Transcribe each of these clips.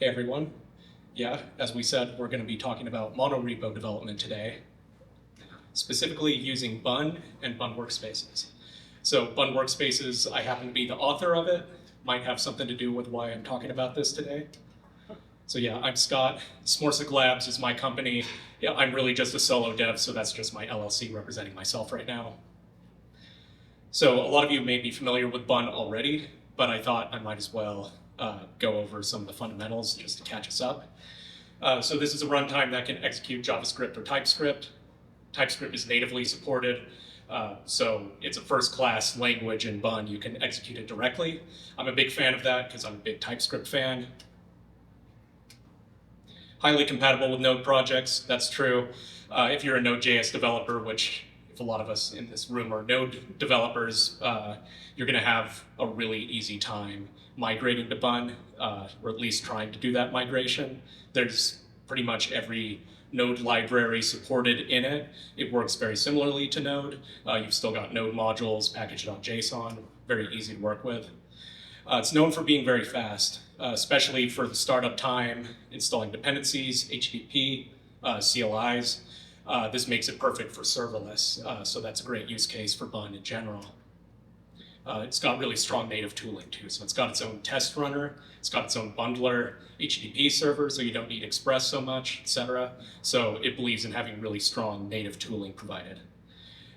Hey everyone. Yeah, as we said, we're going to be talking about monorepo development today, specifically using Bun and Bun Workspaces. So Bun Workspaces, I happen to be the author of it, might have something to do with why I'm talking about this today. So yeah, I'm Scott. Smorsic Labs is my company. Yeah, I'm really just a solo dev, so that's just my LLC representing myself right now. So a lot of you may be familiar with Bun already, but I thought I might as well go over some of the fundamentals just to catch us up. So this is a runtime that can execute JavaScript or TypeScript. TypeScript is natively supported, so it's a first-class language in Bun. You can execute it directly. I'm a big fan of that because I'm a big TypeScript fan. Highly compatible with Node projects, that's true. If you're a Node.js developer, which if a lot of us in this room are Node developers, you're going to have a really easy time migrating to Bun, or at least trying to do that migration. There's pretty much every Node library supported in it. It works very similarly to Node. You've still got Node modules, package.json, very easy to work with. It's known for being very fast, especially for the startup time, installing dependencies, HTTP, CLIs. This makes it perfect for serverless, so that's a great use case for Bun in general. It's got really strong native tooling too, so it's got its own test runner, it's got its own bundler, HTTP server, so you don't need Express so much, etc. So it believes in having really strong native tooling provided.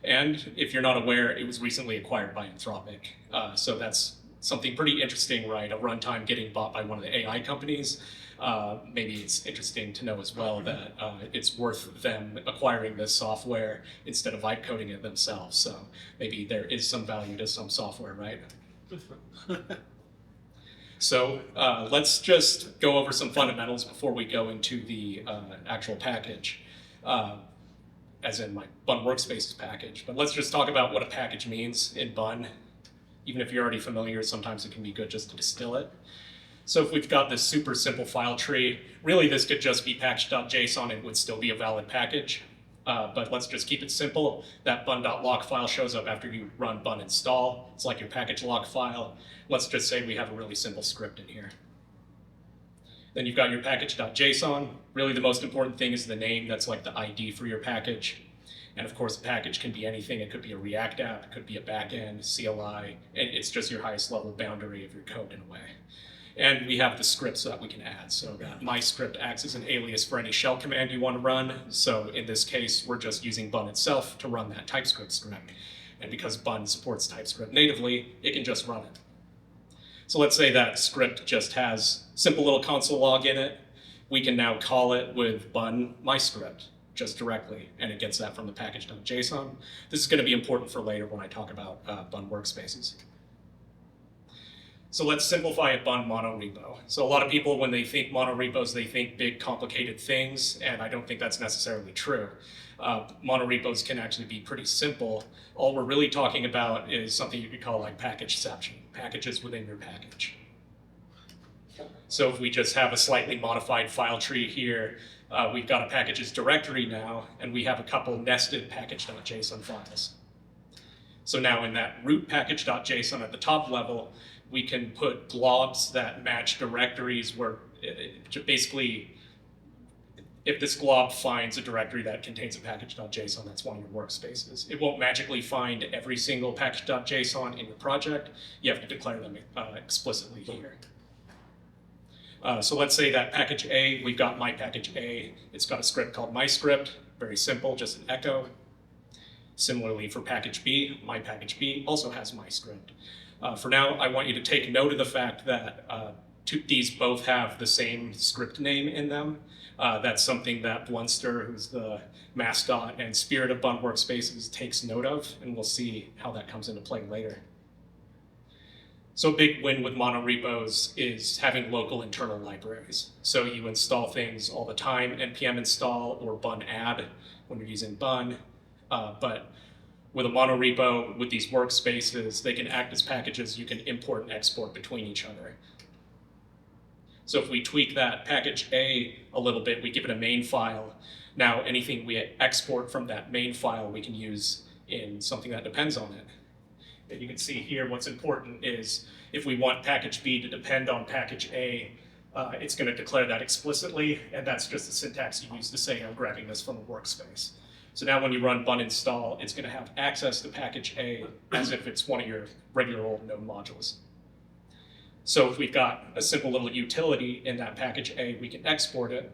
And if you're not aware, it was recently acquired by Anthropic, so that's something pretty interesting, right? A runtime getting bought by one of the AI companies. Maybe it's interesting to know as well that it's worth them acquiring this software instead of vibe coding it themselves. So maybe there is some value to some software, right? So let's just go over some fundamentals before we go into the actual package, as in my Bun Workspaces package. But let's just talk about what a package means in Bun. Even if you're already familiar, sometimes it can be good just to distill it. So if we've got this super simple file tree, really this could just be package.json, it would still be a valid package. But let's just keep it simple. That bun.lock file shows up after you run bun install. It's like your package lock file. Let's just say we have a really simple script in here. Then you've got your package.json. Really the most important thing is the name. That's like the ID for your package. And of course, a package can be anything. It could be a React app, it could be a backend, CLI, and it's just your highest level boundary of your code in a way. And we have the scripts that we can add. So my script acts as an alias for any shell command you want to run. So in this case, we're just using Bun itself to run that TypeScript script. And because Bun supports TypeScript natively, it can just run it. So let's say that script just has simple little console log in it. We can now call it with Bun my script just directly, and it gets that from the package.json. This is going to be important for later when I talk about Bun Workspaces. So let's simplify a Bun monorepo. So a lot of people, when they think monorepos, they think big, complicated things, and I don't think that's necessarily true. Monorepos can actually be pretty simple. All we're really talking about is something you could call like packageception, packages within your package. So if we just have a slightly modified file tree here, we've got a packages directory now, and we have a couple nested package.json files. So now in that root package.json at the top level, we can put globs that match directories where basically, if this glob finds a directory that contains a package.json, that's one of your workspaces. It won't magically find every single package.json in your project. You have to declare them explicitly here. So let's say that package A, we've got my package A. It's got a script called myscript, very simple, just an echo. Similarly for package B, my package B also has myscript. For now, I want you to take note of the fact that these both have the same script name in them. That's something that Blunster, who's the mascot and spirit of Bun Workspaces, takes note of, and we'll see how that comes into play later. So a big win with monorepos is having local internal libraries. So you install things all the time, npm install or bun add when you're using Bun. But with a monorepo, with these workspaces, they can act as packages you can import and export between each other. So if we tweak that package A a little bit, we give it a main file. Now anything we export from that main file, we can use in something that depends on it. And you can see here what's important is if we want package B to depend on package A, it's going to declare that explicitly, and that's just the syntax you use to say I'm grabbing this from a workspace. So now when you run bun install, it's going to have access to package A as if it's one of your regular old node modules. So if we've got a simple little utility in that package A, we can export it,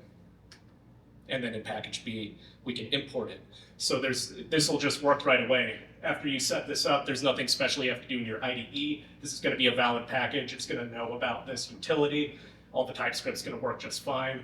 and then in package B, we can import it. So this will just work right away. After you set this up, there's nothing special you have to do in your IDE. This is going to be a valid package. It's going to know about this utility. All the TypeScript's going to work just fine.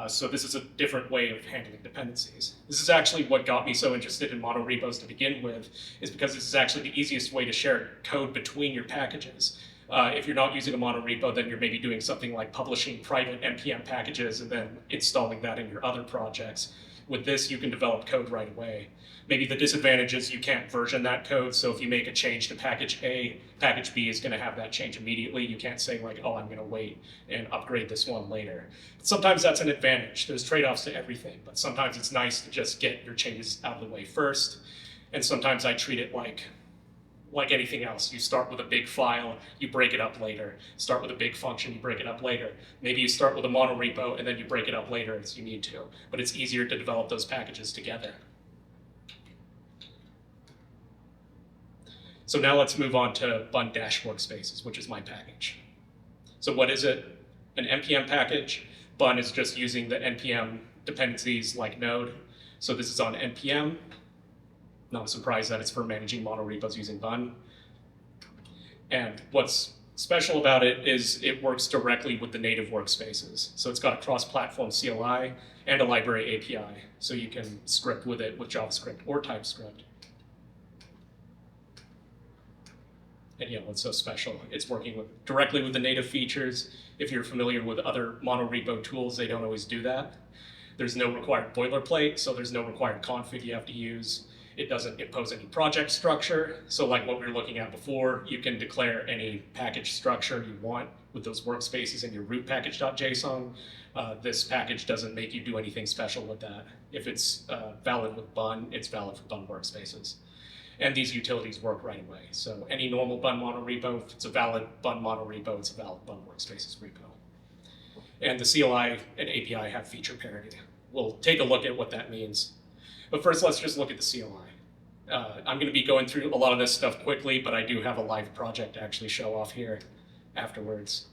So this is a different way of handling dependencies. This is actually what got me so interested in monorepos to begin with, is because this is actually the easiest way to share code between your packages. If you're not using a monorepo, then you're maybe doing something like publishing private NPM packages and then installing that in your other projects. With this, you can develop code right away. Maybe the disadvantage is you can't version that code, so if you make a change to package A, package B is going to have that change immediately. You can't say like, oh, I'm going to wait and upgrade this one later. Sometimes that's an advantage. There's trade-offs to everything, but sometimes it's nice to just get your changes out of the way first. And sometimes I treat it like anything else. You start with a big file, you break it up later. Start with a big function, you break it up later. Maybe you start with a monorepo and then you break it up later as you need to. But it's easier to develop those packages together. So now let's move on to Bun Workspaces, which is my package. So what is it? An NPM package. Bun is just using the NPM dependencies like node. So this is on NPM. Not a surprise that it's for managing monorepos using Bun. And what's special about it is it works directly with the native workspaces. So it's got a cross-platform CLI and a library API. So you can script with it with JavaScript or TypeScript. And yeah, what's so special? It's working directly with the native features. If you're familiar with other monorepo tools, they don't always do that. There's no required boilerplate, so there's no required config you have to use. It doesn't impose any project structure. So like what we were looking at before, you can declare any package structure you want with those workspaces in your root package.json. This package doesn't make you do anything special with that. If it's valid with Bun, it's valid for Bun Workspaces. And these utilities work right away. So any normal Bun monorepo, if it's a valid Bun monorepo, it's a valid Bun Workspaces repo. And the CLI and API have feature parity. We'll take a look at what that means. But first, let's just look at the CLI. I'm going to be going through a lot of this stuff quickly, but I do have a live project to actually show off here afterwards.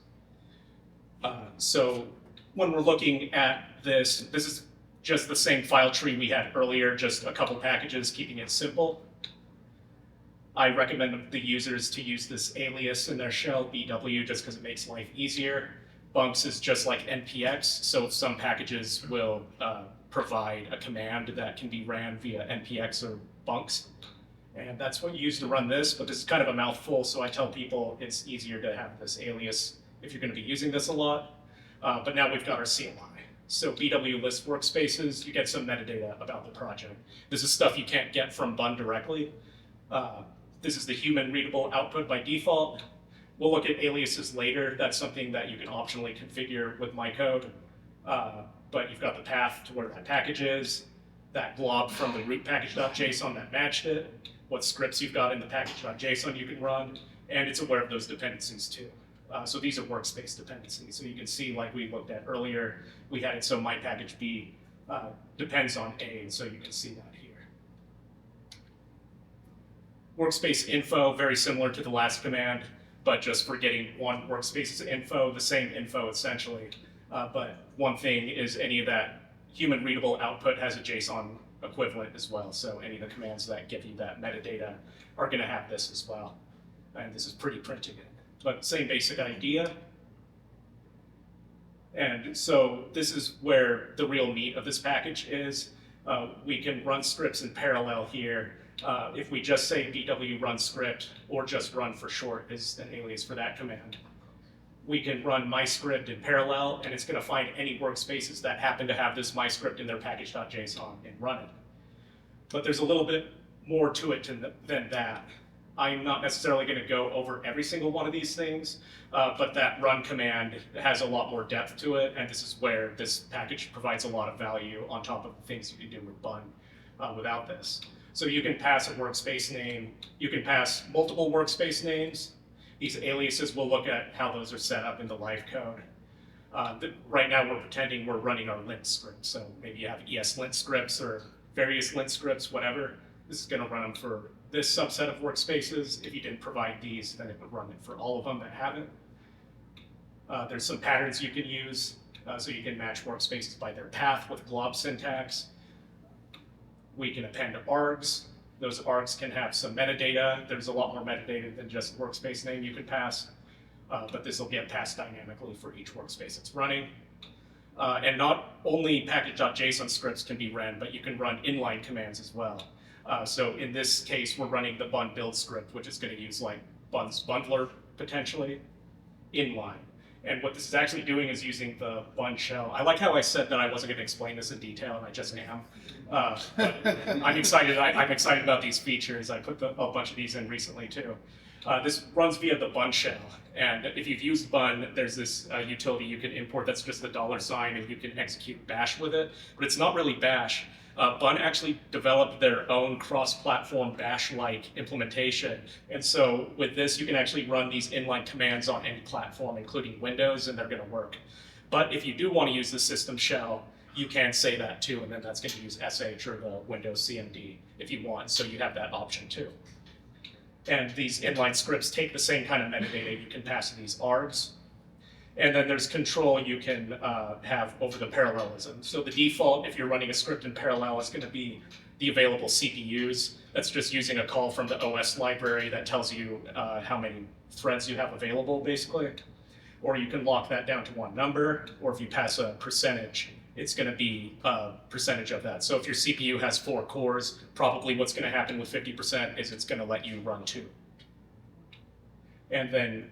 So when we're looking at this is just the same file tree we had earlier, just a couple packages, keeping it simple. I recommend the users to use this alias in their shell, BW, just because it makes life easier. Bunks is just like npx, so some packages will provide a command that can be ran via npx or bunks. And that's what you use to run this, but this is kind of a mouthful, so I tell people it's easier to have this alias if you're going to be using this a lot. But now we've got our CLI. So BW list workspaces, you get some metadata about the project. This is stuff you can't get from Bun directly. This is the human readable output by default. We'll look at aliases later. That's something that you can optionally configure with my code. But you've got the path to where that package is, that blob from the root package.json that matched it, what scripts you've got in the package.json you can run, and it's aware of those dependencies too. So these are workspace dependencies. So you can see, like we looked at earlier, we had it so my package B depends on A, and so you can see that here. Workspace info, very similar to the last command, but just for getting one workspace's info, the same info essentially. But one thing is any of that human readable output has a JSON equivalent as well. So any of the commands that give you that metadata are going to have this as well. And this is pretty printing it, but same basic idea. And so this is where the real meat of this package is. We can run scripts in parallel here. If we just say BW run script, or just run for short is an alias for that command, we can run MyScript in parallel, and it's going to find any workspaces that happen to have this MyScript in their package.json and run it. But there's a little bit more to it than that. I'm not necessarily going to go over every single one of these things, but that run command has a lot more depth to it, and this is where this package provides a lot of value on top of the things you can do with Bun without this. So you can pass a workspace name, you can pass multiple workspace names. These aliases, we'll look at how those are set up in the live code. Right now we're pretending we're running our lint script. So maybe you have ESLint scripts or various lint scripts, whatever. This is going to run them for this subset of workspaces. If you didn't provide these, then it would run it for all of them that have it. There's some patterns you can use. So you can match workspaces by their path with glob syntax. We can append args. Those args can have some metadata. There's a lot more metadata than just workspace name you can pass. But this will get passed dynamically for each workspace it's running. And not only package.json scripts can be run, but you can run inline commands as well. So in this case, we're running the Bun build script, which is going to use like Bun's bundler potentially inline. And what this is actually doing is using the Bun shell. I like how I said that I wasn't going to explain this in detail, and I just am. I'm excited. I'm excited about these features. I put a bunch of these in recently too. This runs via the Bun shell. And if you've used Bun, there's this utility you can import that's just the $, and you can execute bash with it. But it's not really bash. Bun actually developed their own cross-platform bash-like implementation. And so with this, you can actually run these inline commands on any platform, including Windows, and they're going to work. But if you do want to use the system shell, you can say that too, and then that's going to use SH or the Windows CMD if you want. So you have that option too. And these inline scripts take the same kind of metadata you can pass to these args. And then there's control you can have over the parallelism. So the default, if you're running a script in parallel, is going to be the available CPUs. That's just using a call from the OS library that tells you how many threads you have available, basically. Or you can lock that down to one number, or if you pass a percentage, it's going to be a percentage of that. So if your CPU has 4 cores, probably what's going to happen with 50% is it's going to let you run 2. And then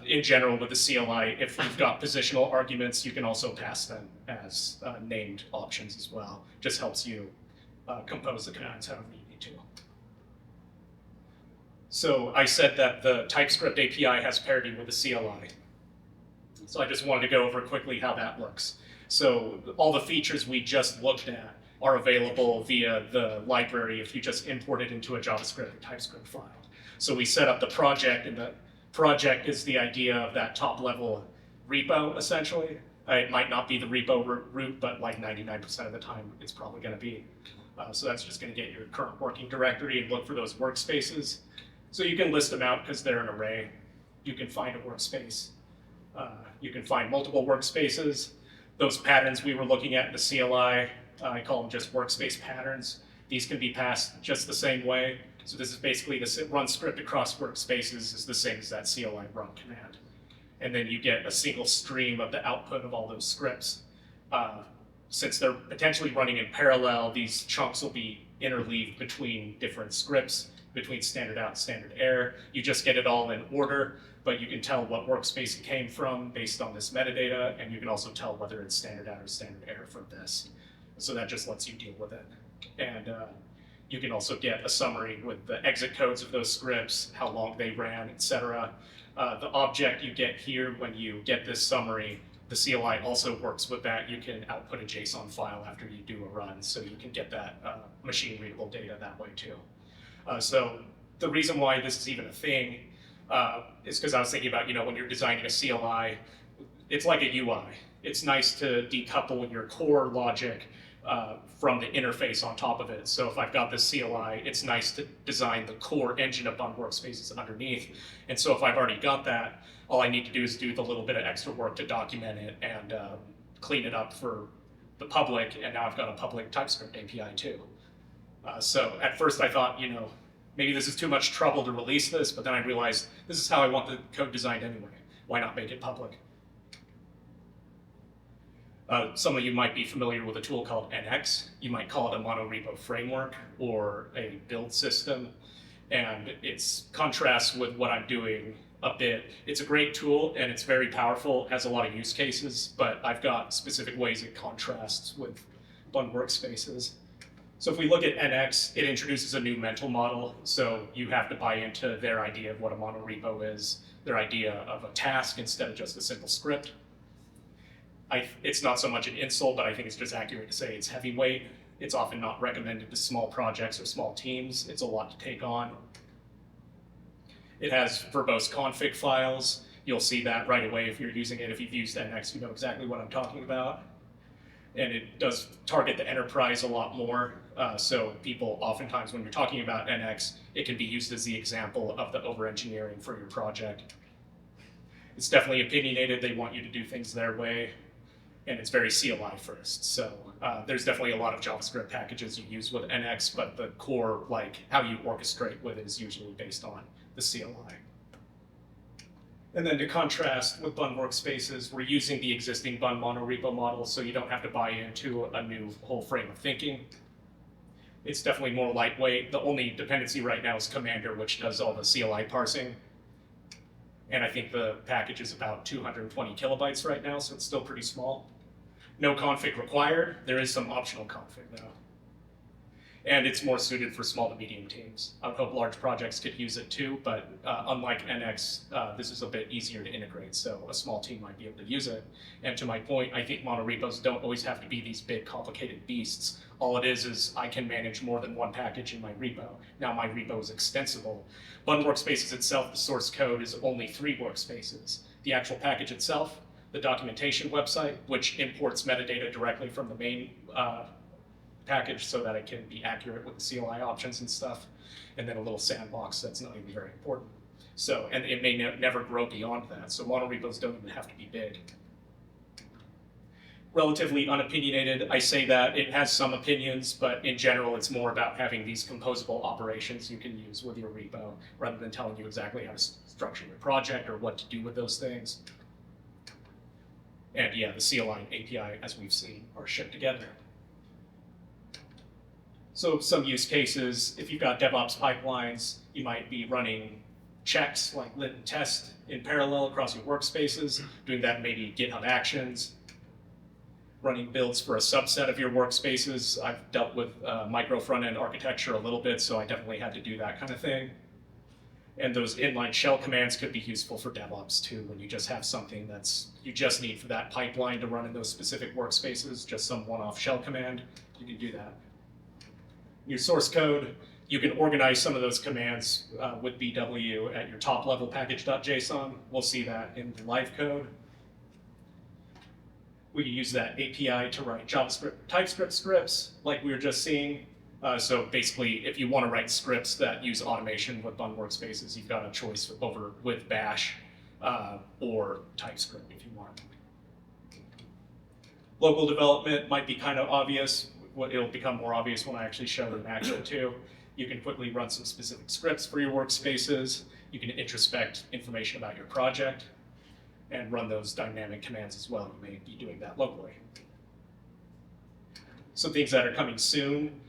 in general with the CLI, if you've got positional arguments, you can also pass them as named options as well. Just helps you compose the commands however you need to. So I said that the TypeScript API has parity with the CLI. So I just wanted to go over quickly how that looks. So all the features we just looked at are available via the library if you just import it into a JavaScript or TypeScript file. So we set up the project, and the project is the idea of that top level repo, essentially. It might not be the repo root, but like 99% of the time, it's probably going to be. So that's just going to get your current working directory and look for those workspaces. So you can list them out because they're an array. You can find a workspace. You can find multiple workspaces. Those patterns we were looking at in the CLI, I call them just workspace patterns. These can be passed just the same way. So this is basically the run script across workspaces is the same as that CLI run command. And then you get a single stream of the output of all those scripts. Since they're potentially running in parallel, these chunks will be interleaved between different scripts, between standard out and standard error. You just get it all in order, but you can tell what workspace it came from based on this metadata, and you can also tell whether it's standard out or standard error from this. So that just lets you deal with it. And you can also get a summary with the exit codes of those scripts, how long they ran, etc. The object you get here when you get this summary, the CLI also works with that. You can output a JSON file after you do a run, so you can get that machine readable data that way too. So the reason why this is even a thing is because I was thinking about, when you're designing a CLI, it's like a UI. It's nice to decouple your core logic from the interface on top of it. So if I've got this CLI, it's nice to design the core engine of Bun Workspaces underneath. And so if I've already got that, all I need to do is do the little bit of extra work to document it and clean it up for the public. And now I've got a public TypeScript API too. So at first I thought, maybe this is too much trouble to release this, but then I realized this is how I want the code designed anyway. Why not make it public? Some of you might be familiar with a tool called NX. You might call it a monorepo framework or a build system. And it's contrasts with what I'm doing a bit. It's a great tool and it's very powerful, has a lot of use cases, but I've got specific ways it contrasts with Bun Workspaces. So if we look at NX, it introduces a new mental model. So you have to buy into their idea of what a monorepo is, their idea of a task instead of just a simple script. It's not so much an insult, but I think it's just accurate to say it's heavyweight. It's often not recommended to small projects or small teams. It's a lot to take on. It has verbose config files. You'll see that right away if you're using it. If you've used NX, you know exactly what I'm talking about. And it does target the enterprise a lot more. So people oftentimes, when you're talking about NX, it can be used as the example of the over-engineering for your project. It's definitely opinionated. They want you to do things their way. And it's very CLI first. So there's definitely a lot of JavaScript packages you use with NX, but the core, like how you orchestrate with it, is usually based on the CLI. And then to contrast with Bun Workspaces, we're using the existing Bun monorepo model, so you don't have to buy into a new whole frame of thinking. It's definitely more lightweight. The only dependency right now is Commander, which does all the CLI parsing. And I think the package is about 220 kilobytes right now, so it's still pretty small. No config required. There is some optional config though. And it's more suited for small to medium teams. I would hope large projects could use it too, but unlike NX, this is a bit easier to integrate, so a small team might be able to use it. And to my point, I think monorepos don't always have to be these big, complicated beasts. All it is I can manage more than one package in my repo. Now my repo is extensible. Bun Workspaces itself, the source code is only 3 workspaces. The actual package itself, the documentation website, which imports metadata directly from the main package so that it can be accurate with the CLI options and stuff, and then a little sandbox that's not even very important. So, and it may never grow beyond that, so monorepos don't even have to be big. Relatively unopinionated, I say that it has some opinions, but in general it's more about having these composable operations you can use with your repo, rather than telling you exactly how to structure your project or what to do with those things. And yeah, the CLI and API, as we've seen, are shipped together. So some use cases, if you've got DevOps pipelines, you might be running checks like lit and test in parallel across your workspaces, doing that maybe Github Actions, running builds for a subset of your workspaces. I've dealt with micro front-end architecture a little bit, so I definitely had to do that kind of thing. And those inline shell commands could be useful for DevOps too, when you just have something that's you just need for that pipeline to run in those specific workspaces, just some one-off shell command, you can do that. Your source code, you can organize some of those commands with BW at your top level package.json. We'll see that in the live code. We can use that API to write JavaScript, TypeScript scripts, like we were just seeing. So basically, if you want to write scripts that use automation with Bun Workspaces, you've got a choice over with Bash or TypeScript if you want. Local development might be kind of obvious. It'll become more obvious when I actually show it in action too. You can quickly run some specific scripts for your workspaces. You can introspect information about your project and run those dynamic commands as well. You may be doing that locally. Some things that are coming soon,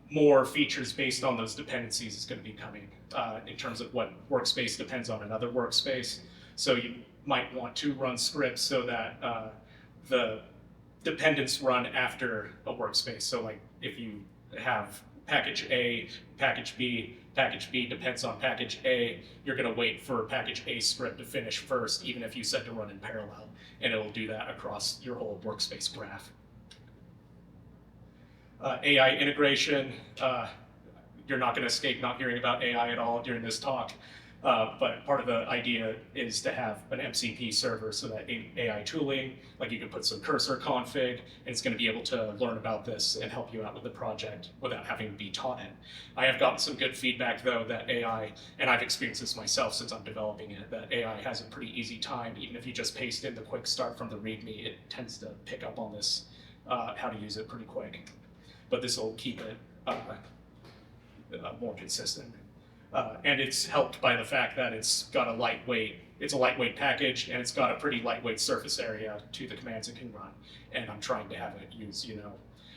more features based on those dependencies is going to be coming in terms of what workspace depends on another workspace. So you might want to run scripts so that the dependents run after a workspace. So like if you have package A, package B depends on package A, you're going to wait for package A script to finish first, even if you said to run in parallel, and it'll do that across your whole workspace graph. AI integration, you're not going to escape not hearing about AI at all during this talk. But part of the idea is to have an MCP server so that AI tooling, like you can put some cursor config, and it's going to be able to learn about this and help you out with the project without having to be taught it. I have gotten some good feedback though that AI, and I've experienced this myself since I'm developing it, that AI has a pretty easy time. Even if you just paste in the quick start from the README, it tends to pick up on this, how to use it pretty quick. But this will keep it more consistent. And it's helped by the fact that it's a lightweight package, and it's got a pretty lightweight surface area to the commands it can run. And I'm trying to have it use,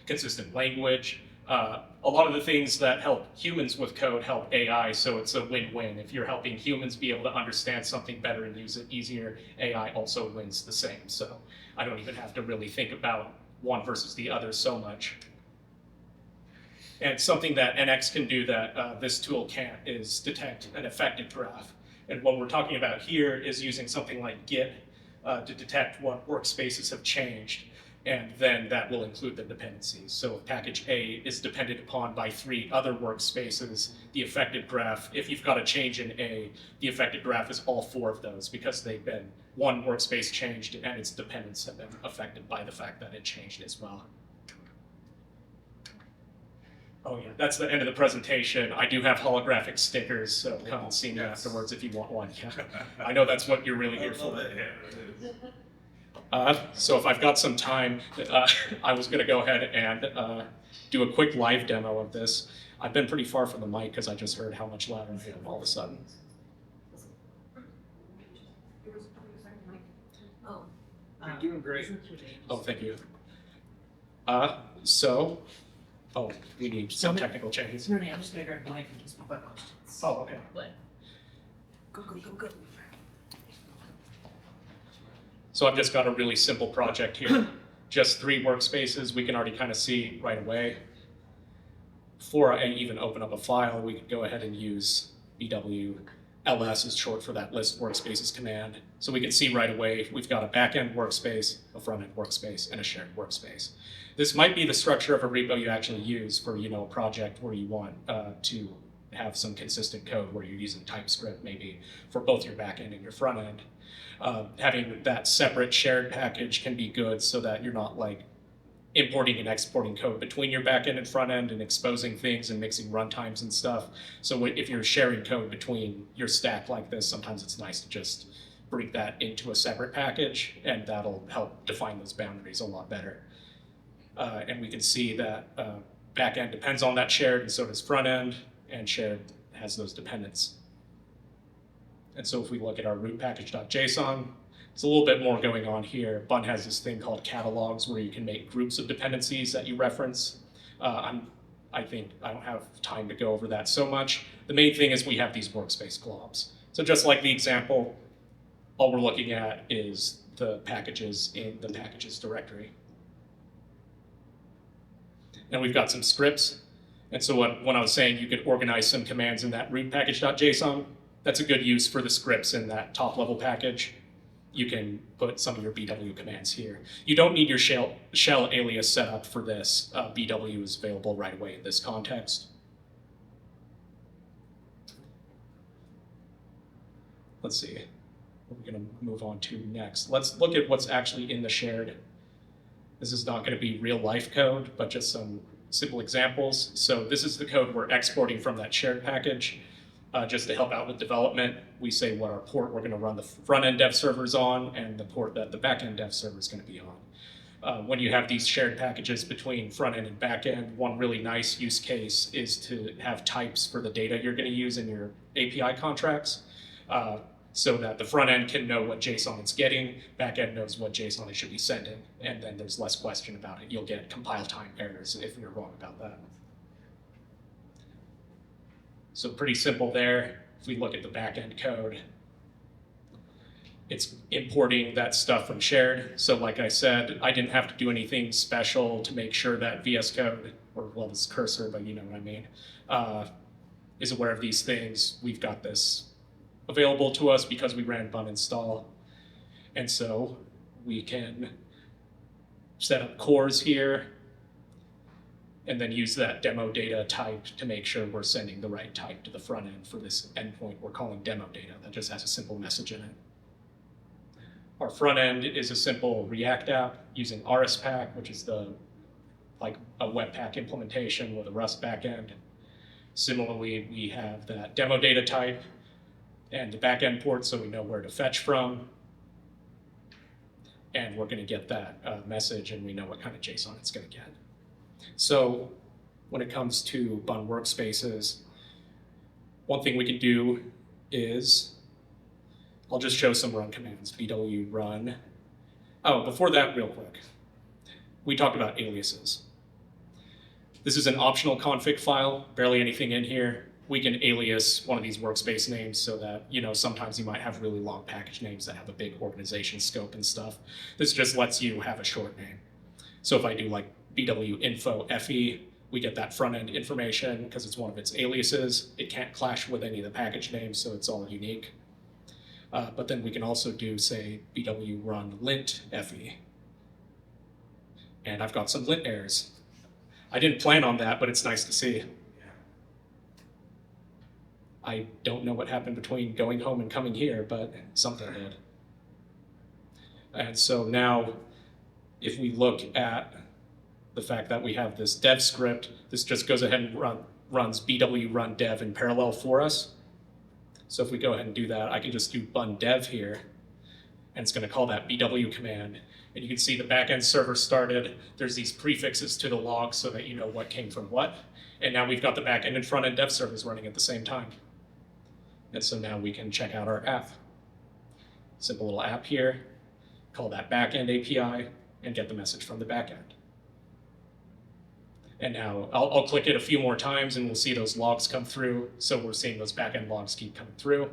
consistent language. A lot of the things that help humans with code help AI, so it's a win-win. If you're helping humans be able to understand something better and use it easier, AI also wins the same. So I don't even have to really think about one versus the other so much. And something that NX can do that this tool can't is detect an affected graph. And what we're talking about here is using something like Git to detect what workspaces have changed. And then that will include the dependencies. So if package A is depended upon by 3 other workspaces, the affected graph, if you've got a change in A, the affected graph is all 4 of those because they've been, one workspace changed and its dependents have been affected by the fact that it changed as well. Oh yeah, that's the end of the presentation. I do have holographic stickers, so come and see me afterwards if you want one. Yeah. I know that's what you're really here for. So if I've got some time, I was going to go ahead and do a quick live demo of this. I've been pretty far from the mic because I just heard how much louder I am all of a sudden. You're doing great. Oh, thank you. We need some technical changes. No, I'm just going to grab a mic and just put questions. Oh, okay. Go. So I've just got a really simple project here. Just 3 workspaces we can already kind of see right away. Before I even open up a file, we could go ahead and use BWLS is short for that list workspaces command. So we can see right away we've got a back-end workspace, a front-end workspace, and a shared workspace. This might be the structure of a repo you actually use for a project where you want to have some consistent code where you're using TypeScript maybe for both your back-end and your front-end. Having that separate shared package can be good so that you're not like importing and exporting code between your backend and front end and exposing things and mixing runtimes and stuff. So if you're sharing code between your stack like this, sometimes it's nice to just bring that into a separate package, and that'll help define those boundaries a lot better. And we can see that backend depends on that shared, and so does front end, and shared has those dependents. And so if we look at our root package.json, it's a little bit more going on here. Bun has this thing called catalogs where you can make groups of dependencies that you reference. I think I don't have time to go over that so much. The main thing is we have these workspace globs. So just like the example, all we're looking at is the packages in the packages directory. And we've got some scripts. And so when I was saying you could organize some commands in that root package.json, that's a good use for the scripts in that top level package. You can put some of your BW commands here. You don't need your shell alias set up for this. BW is available right away in this context. Let's see what we're going to move on to next. Let's look at what's actually in the shared. This is not going to be real life code, but just some simple examples. So this is the code we're exporting from that shared package. Just to help out with development, we say what our port we're going to run the front-end dev servers on and the port that the back-end dev server is going to be on. When you have these shared packages between front-end and back-end, one really nice use case is to have types for the data you're going to use in your API contracts so that the front-end can know what JSON it's getting, back-end knows what JSON it should be sending, and then there's less question about it. You'll get compile time errors if you're wrong about that. So pretty simple there. If we look at the back-end code, it's importing that stuff from shared. So like I said, I didn't have to do anything special to make sure that VS Code, or well, this cursor, but you know what I mean, is aware of these things. We've got this available to us because we ran bun install. And so we can set up cores here, and then use that demo data type to make sure we're sending the right type to the front end for this endpoint we're calling demo data that just has a simple message in it. Our front end is a simple React app using RSPack, which is like a Webpack implementation with a Rust backend. Similarly, we have that demo data type and the backend port so we know where to fetch from. And we're going to get that message and we know what kind of JSON it's going to get. So when it comes to Bun Workspaces, one thing we can do is, I'll just show some run commands, bw run. Oh, before that, real quick, we talked about aliases. This is an optional config file, barely anything in here. We can alias one of these workspace names so that, sometimes you might have really long package names that have a big organization scope and stuff. This just lets you have a short name. So if I do like BW info FE, we get that front end information because it's one of its aliases. It can't clash with any of the package names, so it's all unique. But then we can also do, say, BW run lint FE. And I've got some lint errors. I didn't plan on that, but it's nice to see. I don't know what happened between going home and coming here, but something did. And so now, if we look at the fact that we have this dev script, this just goes ahead and runs bw run dev in parallel for us. So if we go ahead and do that, I can just do bun dev here, and it's going to call that bw command. And you can see the backend server started. There's these prefixes to the logs so that you know what came from what. And now we've got the backend and front-end dev servers running at the same time. And so now we can check out our app. Simple little app here, call that backend API, and get the message from the backend. And now I'll click it a few more times and we'll see those logs come through. So we're seeing those backend logs keep coming through.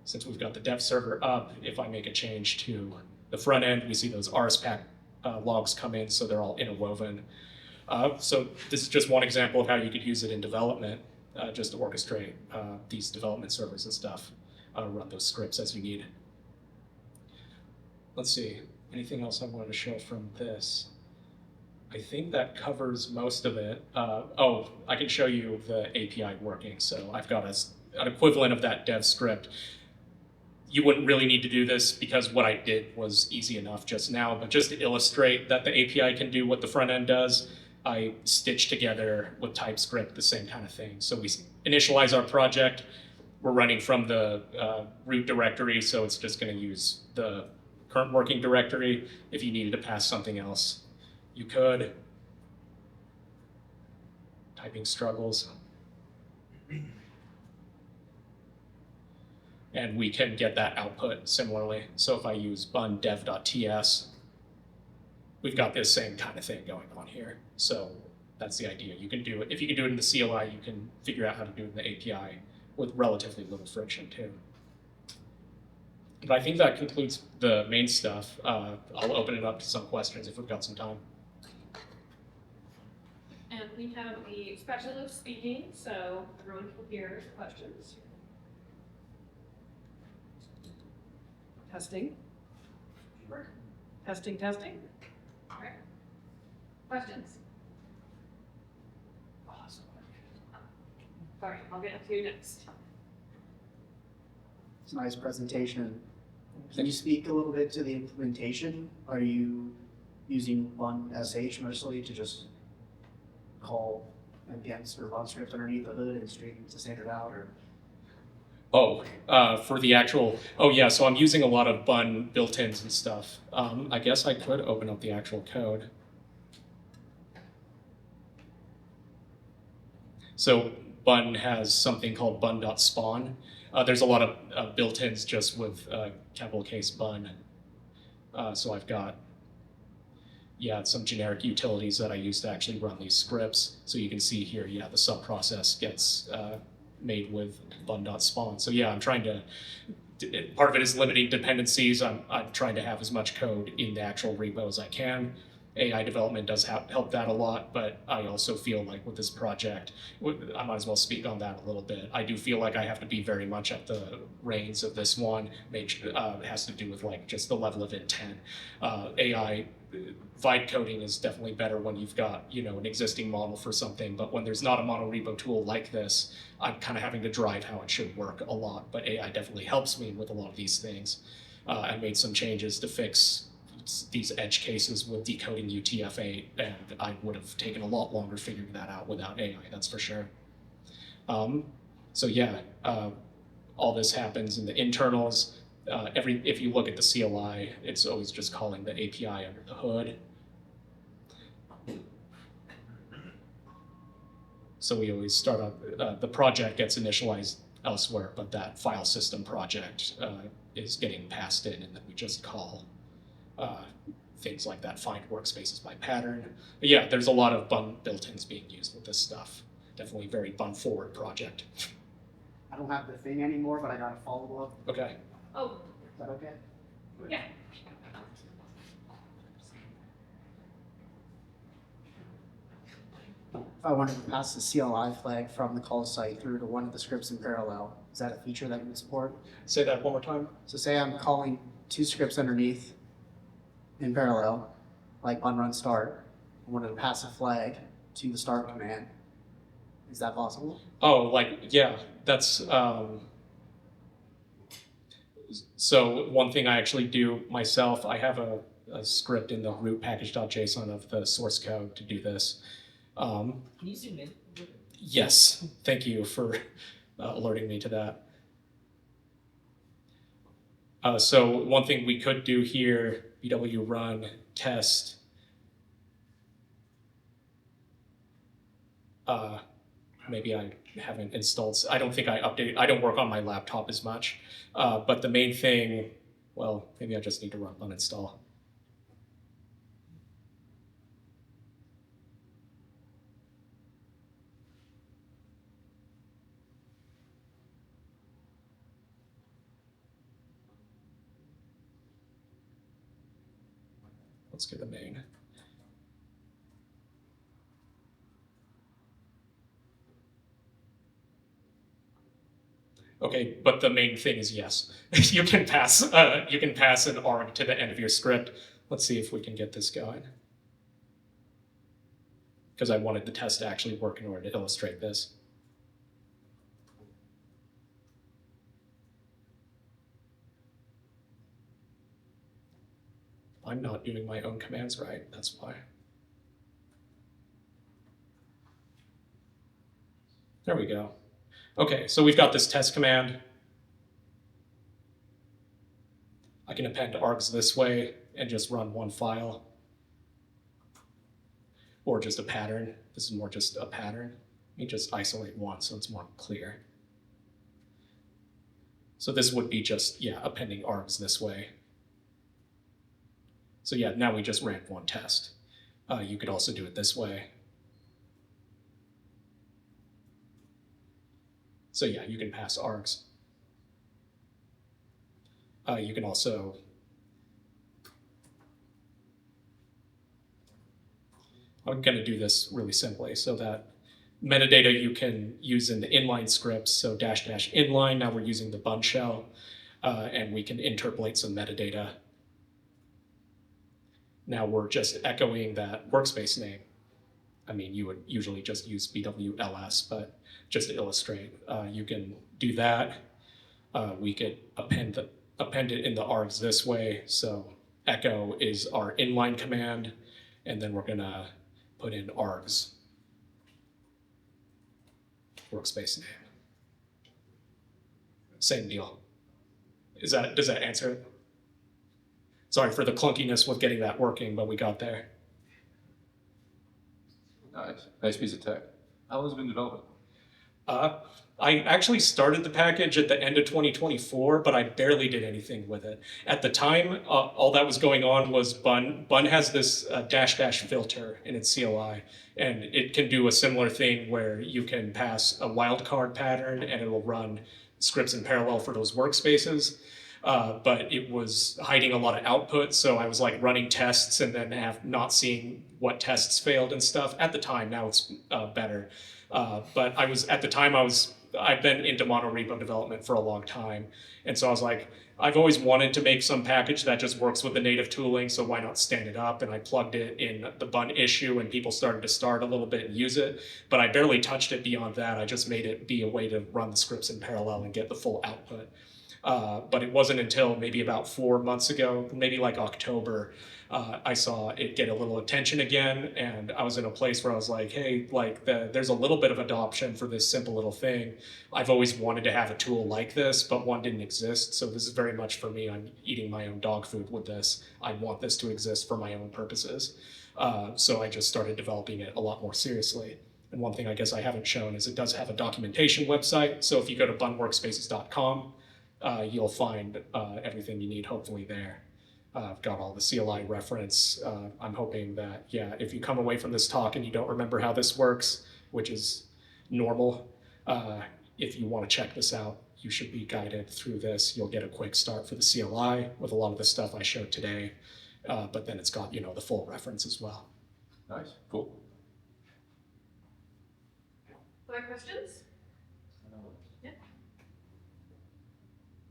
Since we've got the dev server up, if I make a change to the front end, we see those RSPack logs come in, so they're all interwoven. So this is just one example of how you could use it in development, just to orchestrate these development servers and stuff, run those scripts as you need. Let's see, anything else I wanted to show from this? I think that covers most of it. Oh, I can show you the API working. So I've got an equivalent of that dev script. You wouldn't really need to do this because what I did was easy enough just now, but just to illustrate that the API can do what the front end does, I stitched together with TypeScript the same kind of thing. So we initialize our project. We're running from the root directory, so it's just going to use the current working directory. If you needed to pass something else, you could. Typing struggles. And we can get that output similarly. So if I use bun dev.ts, we've got this same kind of thing going on here. So that's the idea. You can do it. If you can do it in the CLI, you can figure out how to do it in the API with relatively little friction too. But I think that concludes the main stuff. I'll open it up to some questions if we've got some time. And we have the specialist speaking, so everyone prepare questions. Testing, Sure. testing, testing. All right. Questions? Sorry, I'll get to you next. It's a nice presentation. Can you speak a little bit to the implementation? Are you using Bun SH mostly to just call npms or Bun script underneath the hood and stream to standard out, or? Oh, for the actual, oh yeah, so I'm using a lot of Bun built-ins and stuff. I guess I could open up the actual code. So Bun has something called bun.spawn. There's a lot of built-ins just with capital case Bun. So I've got, yeah, some generic utilities that I use to actually run these scripts. So you can see here, yeah, the subprocess gets made with bun.spawn. So yeah, I'm trying to, part of it is limiting dependencies. I'm trying to have as much code in the actual repo as I can. AI development does help that a lot, but I also feel like with this project, I might as well speak on that a little bit. I do feel like I have to be very much at the reins of this one. It has to do with like just the level of intent. AI vibe coding is definitely better when you've got, you know, an existing model for something, but when there's not a monorepo tool like this, I'm kind of having to drive how it should work a lot, but AI definitely helps me with a lot of these things. I made some changes to fix these edge cases with decoding UTF-8, and I would have taken a lot longer figuring that out without AI, that's for sure. So yeah, all this happens in the internals. If you look at the CLI, it's always just calling the API under the hood. So we always start up, the project gets initialized elsewhere, but that file system project is getting passed in, and then we just call things like that, find workspaces by pattern. But yeah, there's a lot of Bun built-ins being used with this stuff. Definitely very Bun forward project. I don't have the thing anymore, but I got a follow-up. Okay. Oh, Is that okay? yeah. If I wanted to pass the CLI flag from the call site through to one of the scripts in parallel, is that a feature that you would support? Say that one more time. So say I'm calling two scripts underneath in parallel, like bun run start, I wanted to pass a flag to the start command. Is that possible? Oh, yeah, that's, so one thing I actually do myself, I have a script in the root package.json of the source code to do this. Can you zoom in? Yes, thank you for alerting me to that. So one thing we could do here, bw run test. Maybe I haven't installed, I don't think I update, I don't work on my laptop as much. But the main thing, well, maybe I just need to run uninstall. Let's go to main. Okay, but the main thing is yes. You can pass an arg to the end of your script. Let's see if we can get this going. Because I wanted the test to actually work in order to illustrate this. I'm not doing my own commands right, that's why. There we go. Okay, so we've got this test command. I can append args this way and just run one file. Or just a pattern. This is more just a pattern. Let me just isolate one so it's more clear. So this would be just, yeah, appending args this way. So yeah, now we just ran one test. You could also do it this way. So yeah, you can pass args. You can also I'm going to do this really simply so that metadata you can use in the inline scripts. So -- inline, now we're using the Bun shell, and we can interpolate some metadata. Now we're just echoing that workspace name. I mean, you would usually just use bwls, but just to illustrate, you can do that. We could append it in the args this way. So echo is our inline command, and then we're gonna put in args workspace name. Same deal. Does that answer it? Sorry for the clunkiness with getting that working, but we got there. Nice piece of tech. How long has it been developing? I actually started the package at the end of 2024, but I barely did anything with it. At the time, all that was going on was Bun. Bun has this -- filter in its CLI, and it can do a similar thing where you can pass a wildcard pattern and it will run scripts in parallel for those workspaces. But it was hiding a lot of output, so I was like running tests and then not seeing what tests failed and stuff. At the time, now it's better. But I've been into Monorepo development for a long time. And so I was like, I've always wanted to make some package that just works with the native tooling, so why not stand it up? And I plugged it in the Bun issue and people started to start a little bit and use it. But I barely touched it beyond that. I just made it be a way to run the scripts in parallel and get the full output. But it wasn't until maybe about 4 months ago, maybe like October, I saw it get a little attention again, and I was in a place where I was like, hey, there's a little bit of adoption for this simple little thing. I've always wanted to have a tool like this, but one didn't exist, so this is very much for me. I'm eating my own dog food with this. I want this to exist for my own purposes. So I just started developing it a lot more seriously. And one thing I guess I haven't shown is it does have a documentation website, so if you go to bunworkspaces.com, you'll find everything you need hopefully there. I've got all the CLI reference. I'm hoping that, yeah, if you come away from this talk and you don't remember how this works, which is normal, if you want to check this out, you should be guided through this. You'll get a quick start for the CLI with a lot of the stuff I showed today, but then it's got, the full reference as well. Nice, cool. Other questions?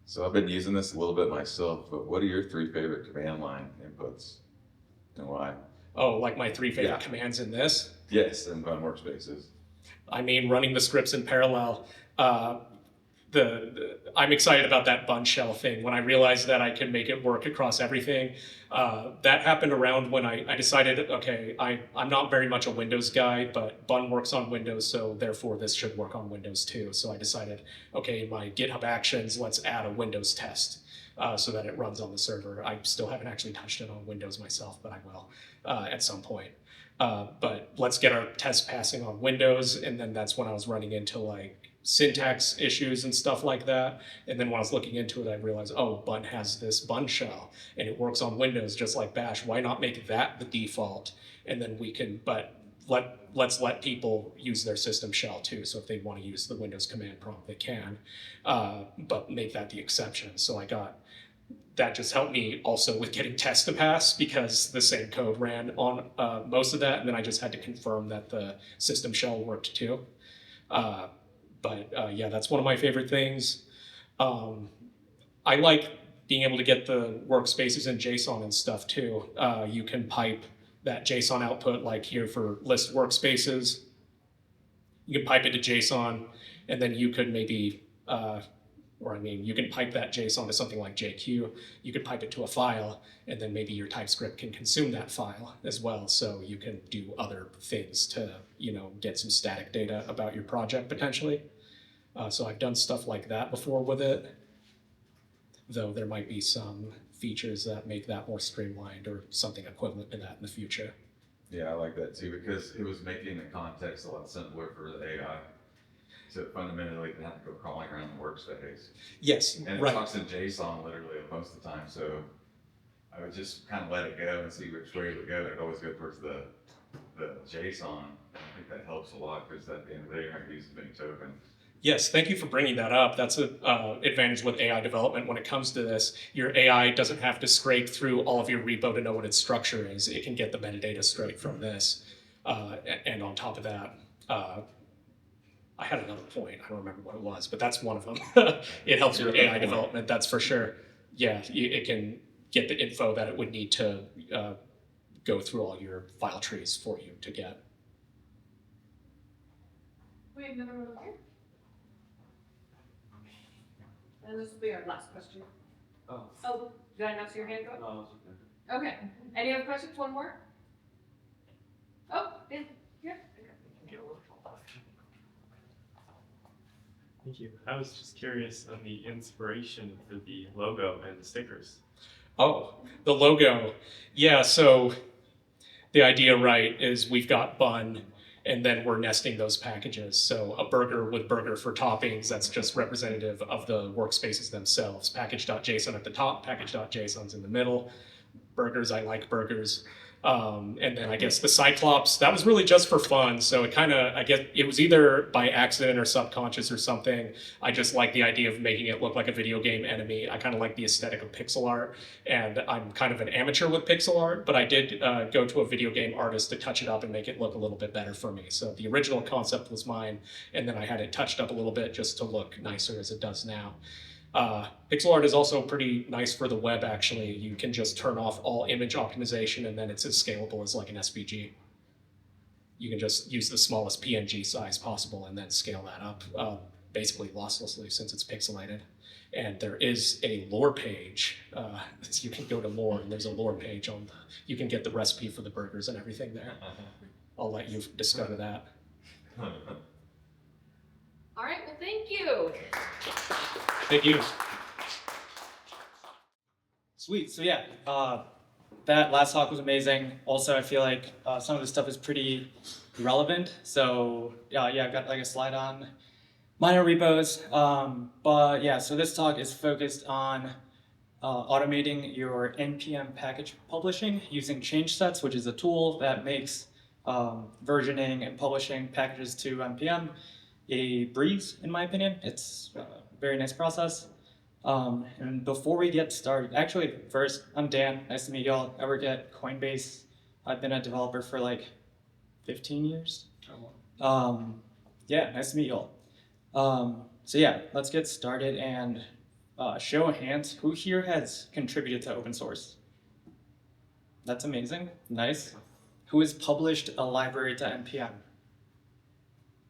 So I've been using this a little bit myself, but what are your 3 favorite command line inputs and why? Oh, like my 3 favorite Yeah. commands in this? Yes, in Bun Workspaces. I mean, running the scripts in parallel. I'm excited about that bun shell thing. When I realized that I could make it work across everything, that happened around when I decided, okay, I'm not very much a Windows guy, but Bun works on Windows, so therefore this should work on Windows too. So I decided, okay, in my Github Actions, let's add a Windows test so that it runs on the server. I still haven't actually touched it on Windows myself, but I will at some point. But let's get our test passing on Windows, and then that's when I was running into like syntax issues and stuff like that. And then when I was looking into it, I realized, oh, Bun has this Bun shell, and it works on Windows just like Bash. Why not make that the default? And then we can, but let's let people use their system shell too. So if they want to use the Windows command prompt, they can, but make that the exception. So that just helped me also with getting tests to pass because the same code ran on most of that, and then I just had to confirm that the system shell worked too. But yeah, that's one of my favorite things. I like being able to get the workspaces in JSON and stuff too. You can pipe that JSON output, like here for list workspaces. You can pipe it to JSON, and then you could maybe, you can pipe that JSON to something like JQ. You could pipe it to a file, and then maybe your TypeScript can consume that file as well. So you can do other things to, get some static data about your project potentially. So I've done stuff like that before with it, though there might be some features that make that more streamlined or something equivalent to that in the future. Yeah, I like that too because it was making the context a lot simpler for the AI. So fundamentally, they have to go crawling around the workspace. Yes, And it right. talks in JSON literally most of the time. So I would just kind of let it go and see which way it would go. It'd always go towards the JSON. I think that helps a lot because at the end of the day, you're not using a big token. Yes, thank you for bringing that up. That's an advantage with AI development when it comes to this. Your AI doesn't have to scrape through all of your repo to know what its structure is. It can get the metadata straight from this. And on top of that, I had another point. I don't remember what it was, but that's one of them. It helps with AI development, that's for sure. Yeah, it can get the info that it would need to go through all your file trees for you to get. We have another one over here. And this will be our last question. Oh, did I not see your hand go? No, it's okay. Okay. Any other questions? One more? Oh, yeah. Thank you. I was just curious on the inspiration for the logo and the stickers. Oh, the logo. Yeah, so the idea, right, is we've got Bun, and then we're nesting those packages. So a burger with burger for toppings, that's just representative of the workspaces themselves. Package.json at the top, package.json's in the middle. Burgers, I like burgers. And then I guess the Cyclops, that was really just for fun. So it kind of, I guess it was either by accident or subconscious or something. I just like the idea of making it look like a video game enemy. I kind of like the aesthetic of pixel art, and I'm kind of an amateur with pixel art, but I did go to a video game artist to touch it up and make it look a little bit better for me. So the original concept was mine, and then I had it touched up a little bit just to look nicer as it does now. Pixel art is also pretty nice for the web, actually. You can just turn off all image optimization, and then it's as scalable as like an SVG. You can just use the smallest PNG size possible and then scale that up, basically losslessly since it's pixelated. And there is a lore page. So you can go to lore, and there's a lore page on the, you can get the recipe for the burgers and everything there. I'll let you discover that. All right, well, thank you. Thank you. Sweet. So yeah, that last talk was amazing. Also, I feel like some of this stuff is pretty relevant. So yeah, I've got like a slide on monorepos. But yeah, so this talk is focused on automating your NPM package publishing using Changesets, which is a tool that makes versioning and publishing packages to NPM a breeze, in my opinion. It's a very nice process. And before we get started, actually, first, I'm Dan. Nice to meet y'all. I work at Coinbase. I've been a developer for like 15 years. Yeah, nice to meet y'all. So yeah, let's get started and show of hands, who here has contributed to open source? That's amazing. Nice. who has published a library to NPM?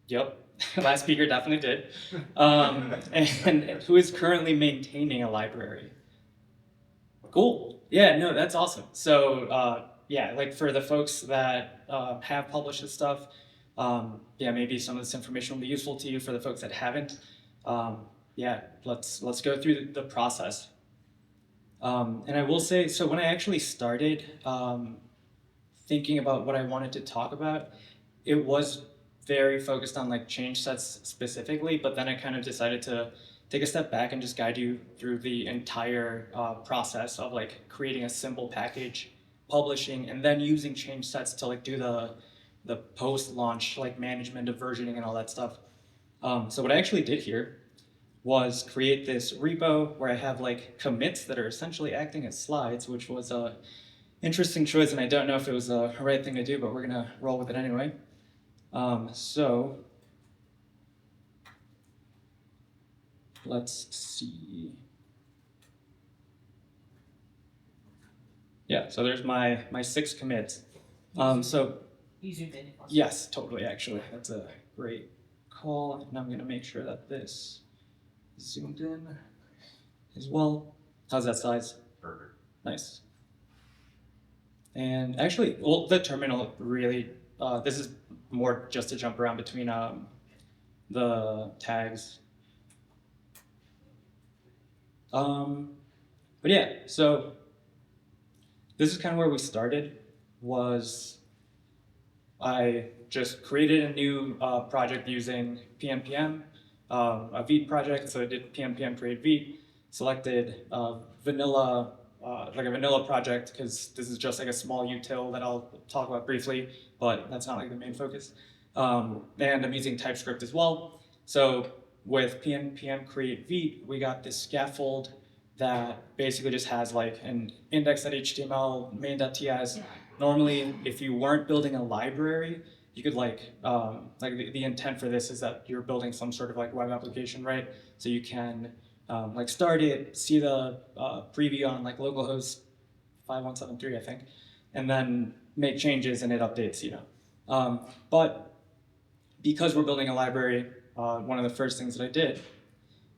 Yep, last speaker definitely did. And who is currently maintaining a library? Cool. Yeah, no, that's awesome. So yeah, like for the folks that have published this stuff, yeah, maybe some of this information will be useful to you. For the folks that haven't, yeah, let's go through the process. And I will say, so when I actually started thinking about what I wanted to talk about, it was very focused on like change sets specifically, but then I kind of decided to take a step back and just guide you through the entire process of like creating a simple package, publishing, and then using change sets to like do the post-launch like management of versioning and all that stuff. So what I actually did here was create this repo where I have like commits that are essentially acting as slides, which was a interesting choice, and I don't know if it was the right thing to do, but we're gonna roll with it anyway. So let's see. Yeah, so there's my 6 commits. So You zoomed in. yes, totally, actually. That's a great call. And I'm gonna make sure that this is zoomed in as well. How's that size? Perfect. Nice. And actually, well, the terminal really, this is more just to jump around between the tags. But yeah, so this is kind of where we started. Was I just created a new project using PnPm, a Vite project. So I did PnPm create Vite, selected vanilla, like a vanilla project, because this is just like a small util that I'll talk about briefly, but that's not like the main focus. And I'm using TypeScript as well. So with PnPm create Vite, we got this scaffold that basically just has like an index.html, main.ts. Normally, if you weren't building a library, you could like the intent for this is that you're building some sort of like web application, right? So you can like start it, see the preview on like localhost 5173, I think, and then make changes and it updates, you know. But because we're building a library, one of the first things that I did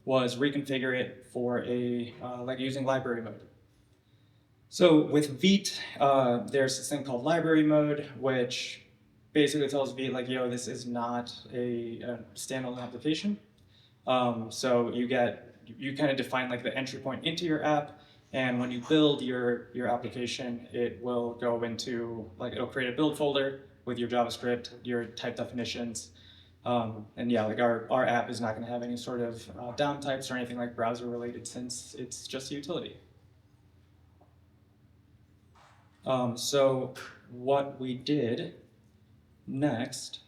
was reconfigure it for a like using library mode. So with Vite, there's this thing called library mode, which basically tells Vite like, yo, this is not a standalone application. So you kind of define like the entry point into your app, and when you build your application, it will go into like it'll create a build folder with your JavaScript, your type definitions. And yeah, like our app is not going to have any sort of DOM types or anything like browser related, since it's just a utility. So what we did next,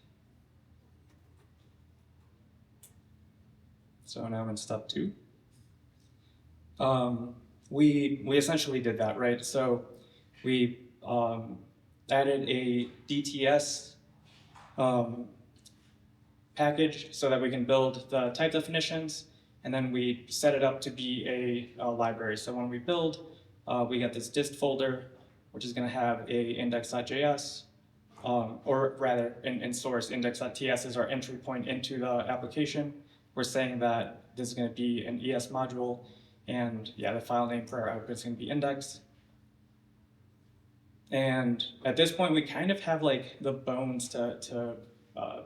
so now I'm in step 2. We essentially did that, right? So we added a DTS package so that we can build the type definitions, and then we set it up to be a library. So when we build, we get this dist folder, which is going to have a index.js, or rather in source, index.ts is our entry point into the application. We're saying that this is going to be an ES module, and yeah, the file name for our output is going to be index. And at this point, we kind of have like the bones to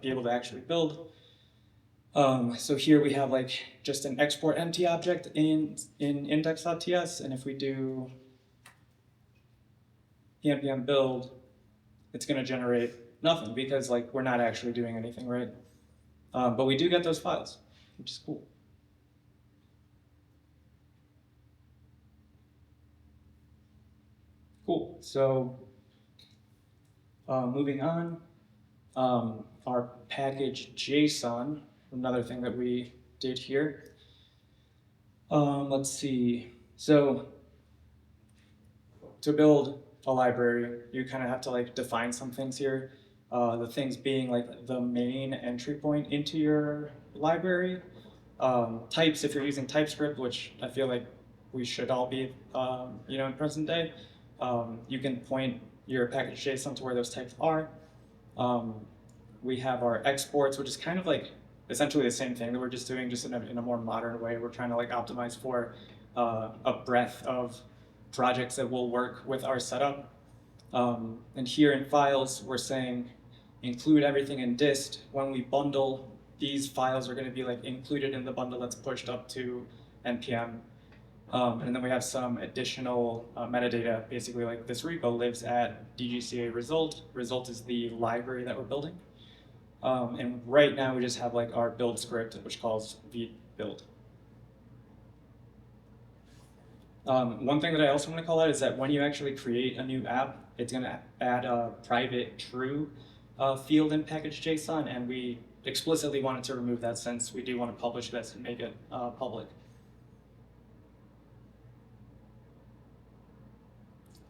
be able to actually build. So here we have like just an export empty object in index.ts, and if we do PnPm build, it's going to generate nothing because like we're not actually doing anything, right? But we do get those files, which is cool. Cool. So moving on, our package JSON, another thing that we did here. Let's see. So to build a library, you kind of have to like define some things here. The things being like the main entry point into your library. Types, if you're using TypeScript, which I feel like we should all be, in present day, you can point your package JSON to where those types are. We have our exports, which is kind of like essentially the same thing that we're just doing, just in a more modern way. We're trying to like optimize for a breadth of projects that will work with our setup. And here in files, we're saying include everything in dist. When we bundle, these files are going to be like included in the bundle that's pushed up to npm. And then we have some additional metadata. Basically, like this repo lives at DGCA result. Result is the library that we're building. And right now we just have like our build script, which calls v build. One thing that I also want to call out is that when you actually create a new app, it's going to add a private true field in package JSON, and we explicitly wanted to remove that since we do want to publish this and make it public.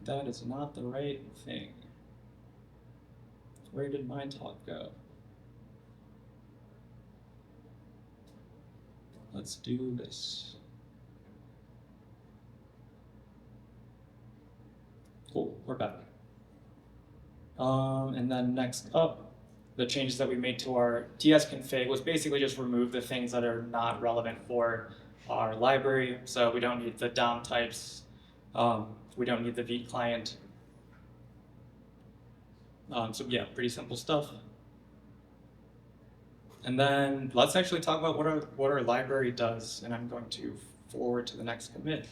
That is not the right thing. Where did my talk go? Let's do this. Cool, we're back. And then next up, the changes that we made to our TS config was basically just remove the things that are not relevant for our library. So we don't need the DOM types. We don't need the V client. So yeah, pretty simple stuff. And then let's actually talk about what our library does. And I'm going to forward to the next commit.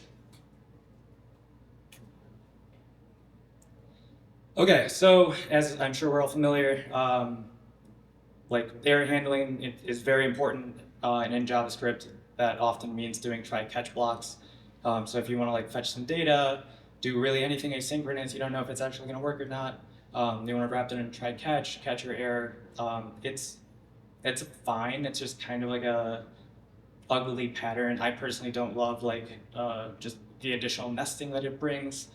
Okay, so as I'm sure we're all familiar, like error handling is very important, and in JavaScript that often means doing try-catch blocks. So if you want to like fetch some data, do really anything asynchronous, you don't know if it's actually going to work or not. You want to wrap it in try-catch, catch your error. It's fine. It's just kind of like a ugly pattern. I personally don't love like just the additional nesting that it brings.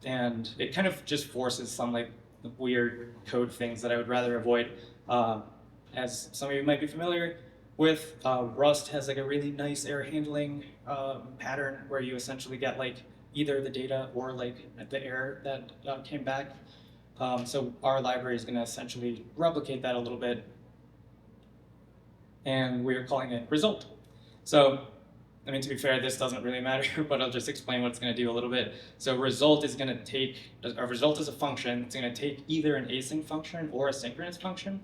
And it kind of just forces some like weird code things that I would rather avoid. As some of you might be familiar with, Rust has like a really nice error handling pattern where you essentially get like either the data or like the error that came back. So our library is going to essentially replicate that a little bit, and we're calling it result. So I mean, to be fair, this doesn't really matter, but I'll just explain what it's going to do a little bit. So result is going to take, a result is a function. It's going to take either an async function or a synchronous function.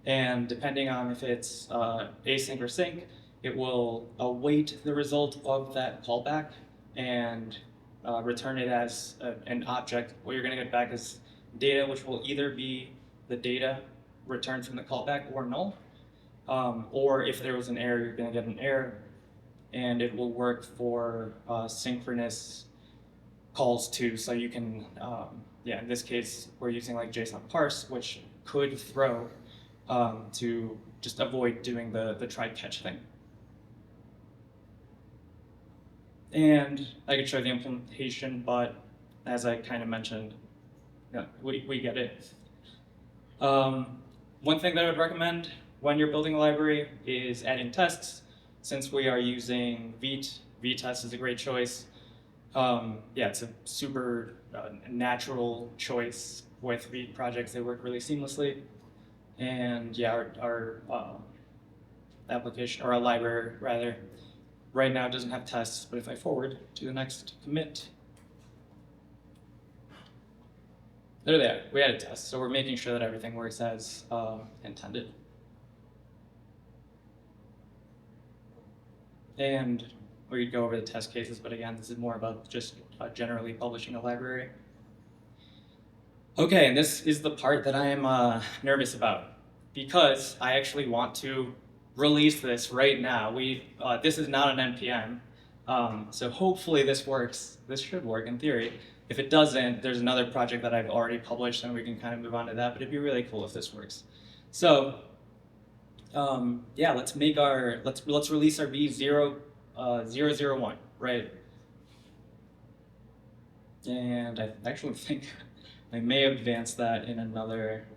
And depending on if it's async or sync, it will await the result of that callback and return it as an object. What you're going to get back is data, which will either be the data returned from the callback or null. Or if there was an error, you're going to get an error. And it will work for synchronous calls too. So you can, yeah, in this case, we're using like JSON parse, which could throw to just avoid doing the try-catch thing. And I could show the implementation, but as I kind of mentioned, yeah, we get it. One thing that I would recommend when you're building a library is adding tests. Since we are using Vite, VTest is a great choice. Yeah, it's a super natural choice with Vite projects. They work really seamlessly. And yeah, our application, or our library rather, right now doesn't have tests, but if I forward to the next commit, there they are. We added tests, so we're making sure that everything works as intended. And we could go over the test cases, but again, this is more about just generally publishing a library. Okay, and this is the part that I am nervous about, because I actually want to release this right now. This is not an NPM, so hopefully this works. This should work in theory. If it doesn't, there's another project that I've already published, and we can kind of move on to that, but it'd be really cool if this works. So yeah, let's make our, let's release our v0.001, right? And I actually think I may have advanced that in another,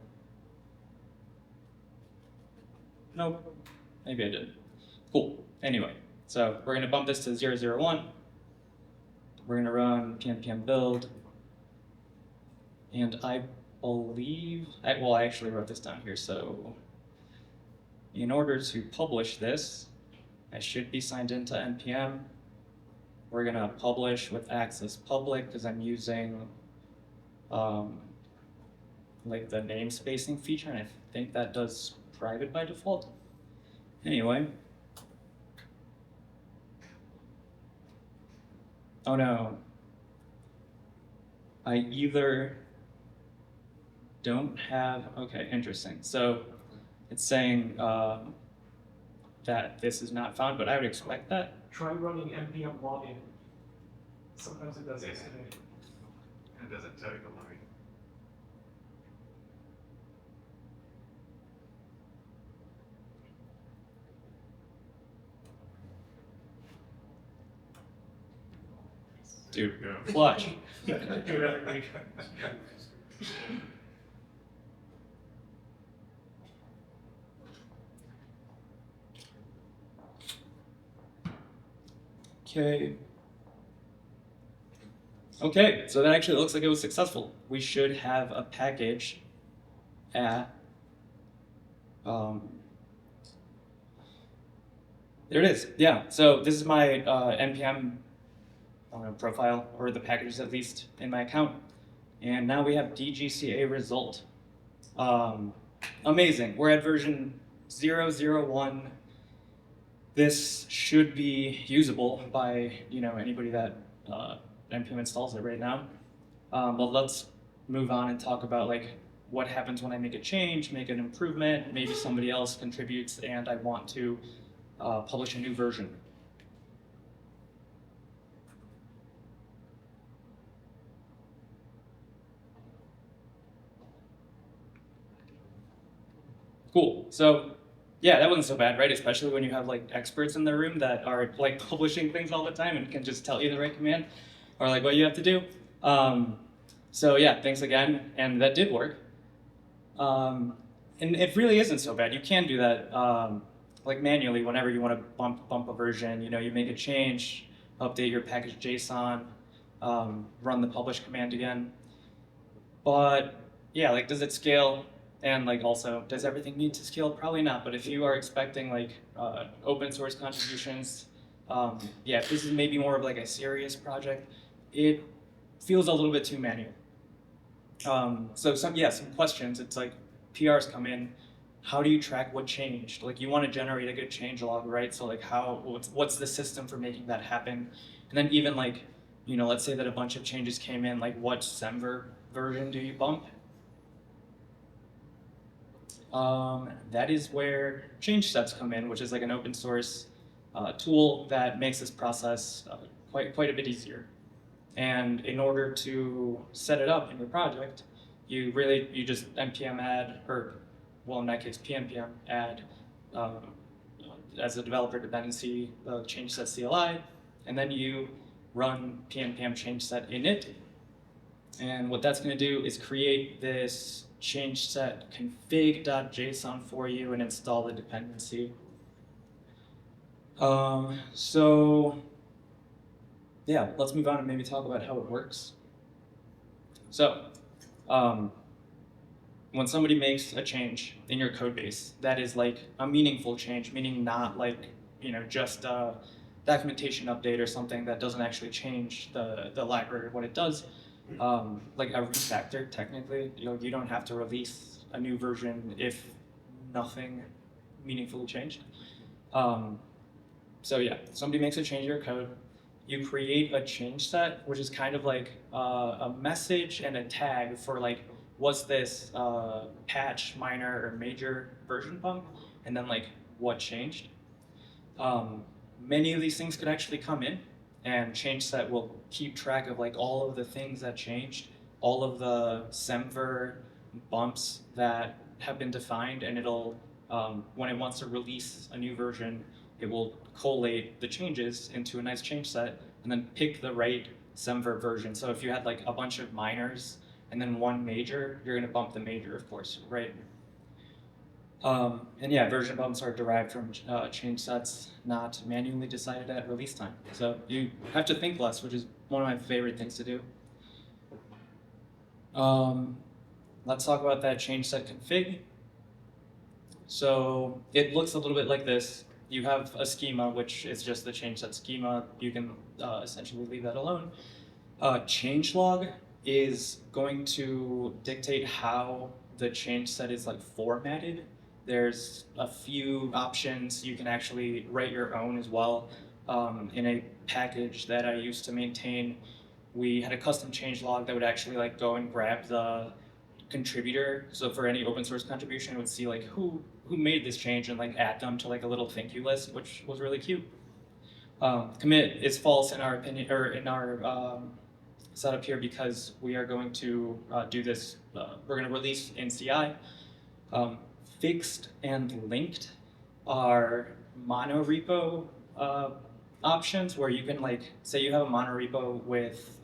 nope, maybe I did. Cool, anyway, so we're gonna bump this to 001. We're gonna run pnpm build. And I believe, well, I actually wrote this down here. So in order to publish this, I should be signed into NPM. We're gonna publish with access public because I'm using like the namespacing feature, and I think that does private by default. Anyway. Oh no. I either don't have, okay, interesting. So it's saying that this is not found, but I would expect that. Try running npm login. Sometimes it does this today. It doesn't tell you the line. Dude, clutch. Do it every week. Okay. Okay, so that actually looks like it was successful. We should have a package at, there it is. Yeah, so this is my NPM profile, or the packages at least in my account. And now we have DGCA result. Amazing, we're at version 0.0.1. This should be usable by anybody that npm installs it right now. But let's move on and talk about like what happens when I make a change, make an improvement, maybe somebody else contributes and I want to publish a new version. Cool. So yeah, that wasn't so bad, right? Especially when you have like experts in the room that are like publishing things all the time and can just tell you the right command or like what you have to do. So yeah, thanks again. And that did work. And it really isn't so bad. You can do that like manually whenever you want to bump a version. You make a change, update your package JSON, run the publish command again. But yeah, like does it scale? And like also, does everything need to scale? Probably not, but if you are expecting like open source contributions, yeah, if this is maybe more of like a serious project, it feels a little bit too manual. So some questions, it's like PRs come in, how do you track what changed? Like you want to generate a good change log, right? So like what's the system for making that happen? And then even like, let's say that a bunch of changes came in, like what Semver version do you bump? That is where Changesets come in, which is like an open source tool that makes this process quite a bit easier. And in order to set it up in your project, you just npm add, or well, in that case, pnpm add as a developer dependency changeset CLI, and then you run pnpm changeset init. And what that's going to do is create this changeset config.json for you and install the dependency. So yeah, let's move on and maybe talk about how it works. So when somebody makes a change in your code base, that is like a meaningful change, meaning not like just a documentation update or something that doesn't actually change the library. What it does, like a refactor, technically, you don't have to release a new version if nothing meaningfully changed. So yeah, somebody makes a change in your code, you create a change set, which is kind of like a message and a tag for like, was this patch, minor, or major version bump, and then like what changed. Many of these things could actually come in, and Changeset will keep track of like all of the things that changed, all of the Semver bumps that have been defined, and it'll, when it wants to release a new version, it will collate the changes into a nice change set and then pick the right Semver version. So if you had like a bunch of minors and then one major, you're gonna bump the major, of course, right? And yeah, version bumps are derived from change sets, not manually decided at release time. So you have to think less, which is one of my favorite things to do. Let's talk about that change set config. So it looks a little bit like this. You have a schema, which is just the change set schema. You can essentially leave that alone. Changelog is going to dictate how the change set is like formatted. There's a few options. You can actually write your own as well. In a package that I used to maintain, we had a custom changelog that would actually like go and grab the contributor. So for any open source contribution, it would see like who made this change and like add them to like a little thank you list, which was really cute. Commit is false in our opinion, or in our setup here, because we are going to do this. We're going to release in CI. Fixed and linked are monorepo options, where you can like say you have a monorepo with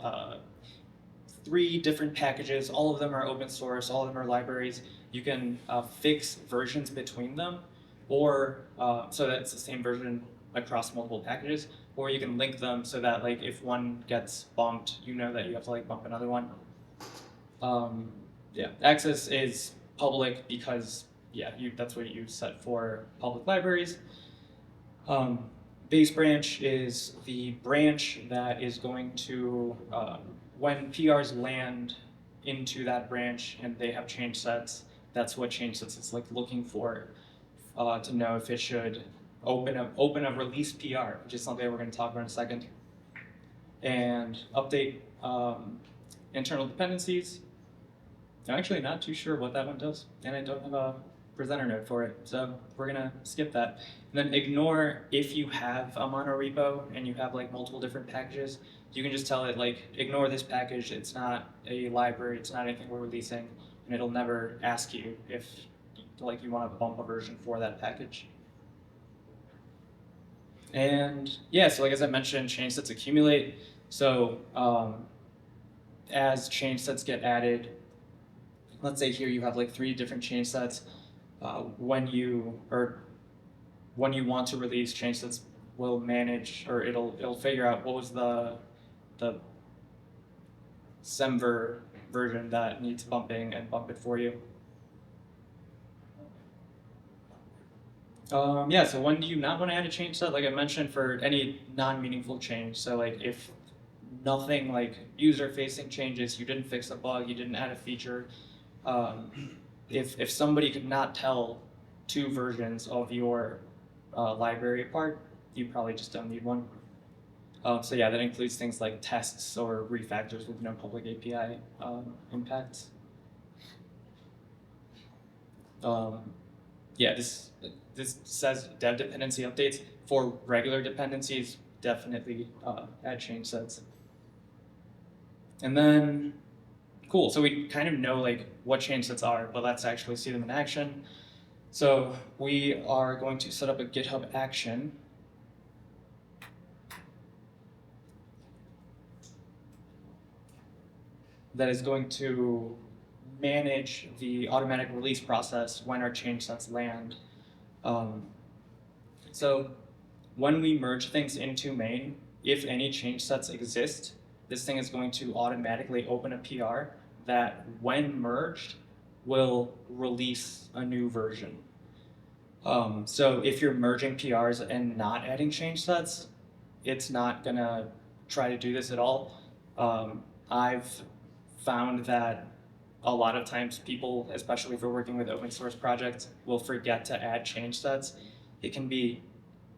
3 different packages. All of them are open source. All of them are libraries. You can fix versions between them, or so that it's the same version across multiple packages, or you can link them so that like if one gets bumped, you know that you have to like bump another one. Yeah, access is public because that's what you set for public libraries. Base branch is the branch that is going to, when PRs land into that branch and they have change sets, that's what change sets is like looking for to know if it should open a release PR, which is something we're going to talk about in a second. And update internal dependencies. I'm actually not too sure what that one does, and I don't have a presenter note for it, so we're gonna skip that. And then ignore if you have a monorepo and you have like multiple different packages. You can just tell it like ignore this package. It's not a library. It's not anything we're releasing, and it'll never ask you if like you want to bump a version for that package. And yeah, so like as I mentioned, change sets accumulate. So as change sets get added, let's say here you have like 3 different change sets. When you want to release, change sets will manage, or it'll figure out what was the semver version that needs bumping and bump it for you. Yeah, so when do you not want to add a change set? Like I mentioned, for any non-meaningful change. So like if nothing like user-facing changes, you didn't fix a bug, you didn't add a feature. If somebody could not tell 2 versions of your library apart, you probably just don't need one. So yeah, that includes things like tests or refactors with no public API impacts. Yeah, this says dev dependency updates. For regular dependencies, definitely add change sets. And then, cool, so we kind of know like what change sets are, but let's actually see them in action. So we are going to set up a GitHub action. That is going to manage the automatic release process when our change sets land. So when we merge things into main, if any change sets exist, this thing is going to automatically open a PR that, when merged, will release a new version. So if you're merging PRs and not adding change sets, it's not gonna try to do this at all. I've found that a lot of times people, especially if we're working with open source projects, will forget to add change sets. It can be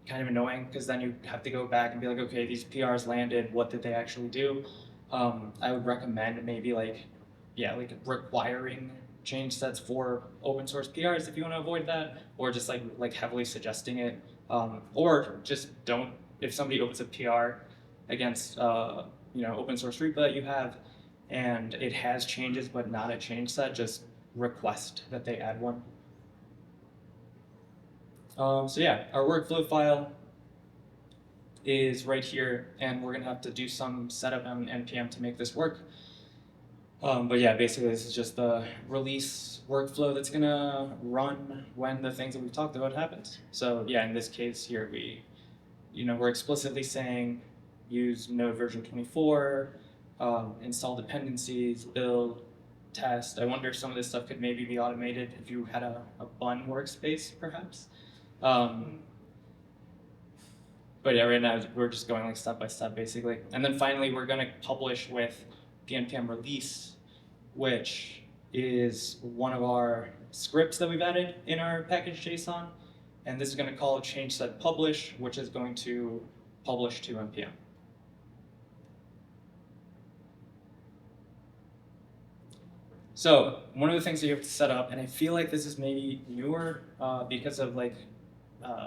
kind of annoying because then you have to go back and be like, okay, these PRs landed, what did they actually do? I would recommend maybe like requiring change sets for open source PRs if you want to avoid that, or just like heavily suggesting it, or just don't. If somebody opens a PR against open source repo that you have, and it has changes but not a change set, just request that they add one. So yeah, our workflow file is right here, and we're gonna have to do some setup on npm to make this work. But yeah, basically this is just the release workflow that's gonna run when the things that we've talked about happens. So yeah, in this case here, we're explicitly saying use node version 24, install dependencies, build, test. I wonder if some of this stuff could maybe be automated if you had a Bun workspace, perhaps. But yeah, right now we're just going like step by step, basically. And then finally, we're going to publish with the npm release, which is one of our scripts that we've added in our package JSON. And this is going to call changeset publish, which is going to publish to npm. So one of the things that you have to set up, and I feel like this is maybe newer because of like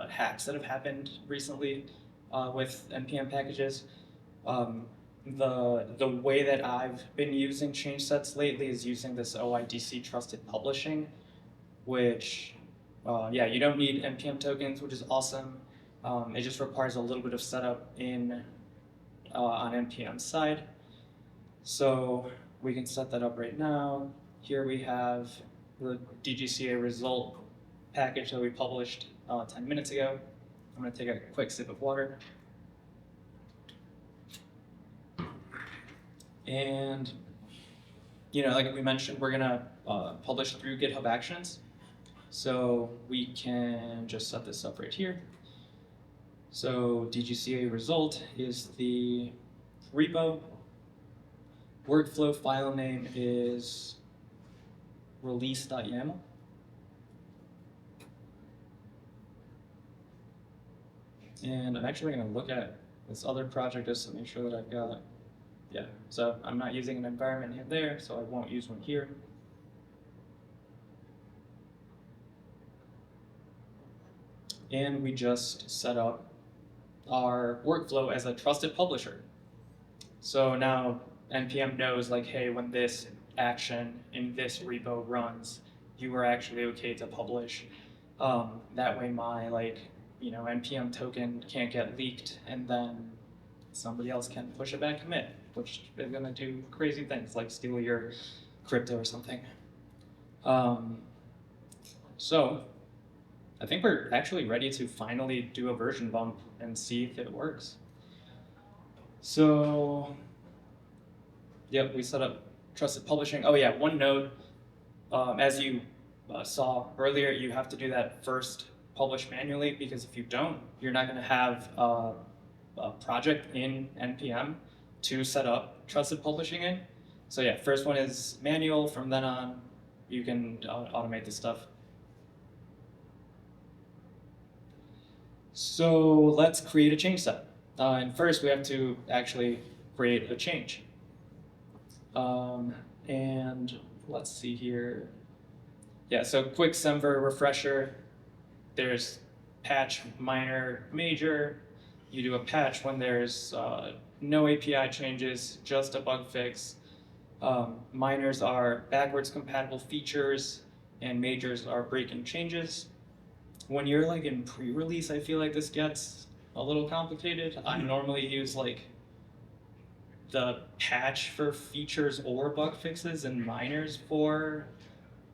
hacks that have happened recently with npm packages. The way that I've been using changesets lately is using this OIDC trusted publishing, which yeah, you don't need npm tokens, which is awesome. It just requires a little bit of setup in on npm side. So we can set that up right now. Here we have the DGCA result package that we published 10 minutes ago. I'm going to take a quick sip of water. And, you know, like we mentioned, we're going to publish through Github Actions. So we can just set this up right here. So DGCA result is the repo. Workflow file name is release.yaml. And I'm actually going to look at this other project just to make sure that I've got, yeah, so I'm not using an environment here there, so I won't use one here. And we just set up our workflow as a trusted publisher. So now npm knows like, hey, when this action in this repo runs, you are actually okay to publish. That way my npm token can't get leaked and then somebody else can push it back commit, which is gonna do crazy things like steal your crypto or something. So I think we're actually ready to finally do a version bump and see if it works. So yep, we set up trusted publishing. Oh yeah, one note, as you saw earlier, you have to do that first publish manually, because if you don't, you're not gonna have a project in NPM to set up trusted publishing in. So yeah, first one is manual. From then on, you can automate this stuff. So let's create a change set. And first we have to actually create a change. And let's see here. Yeah, so quick semver refresher. There's patch, minor, major. You do a patch when there's no API changes, just a bug fix. Minors are backwards compatible features, and majors are breaking changes. When you're like in pre-release, I feel like this gets a little complicated. I normally use like the patch for features or bug fixes and minors for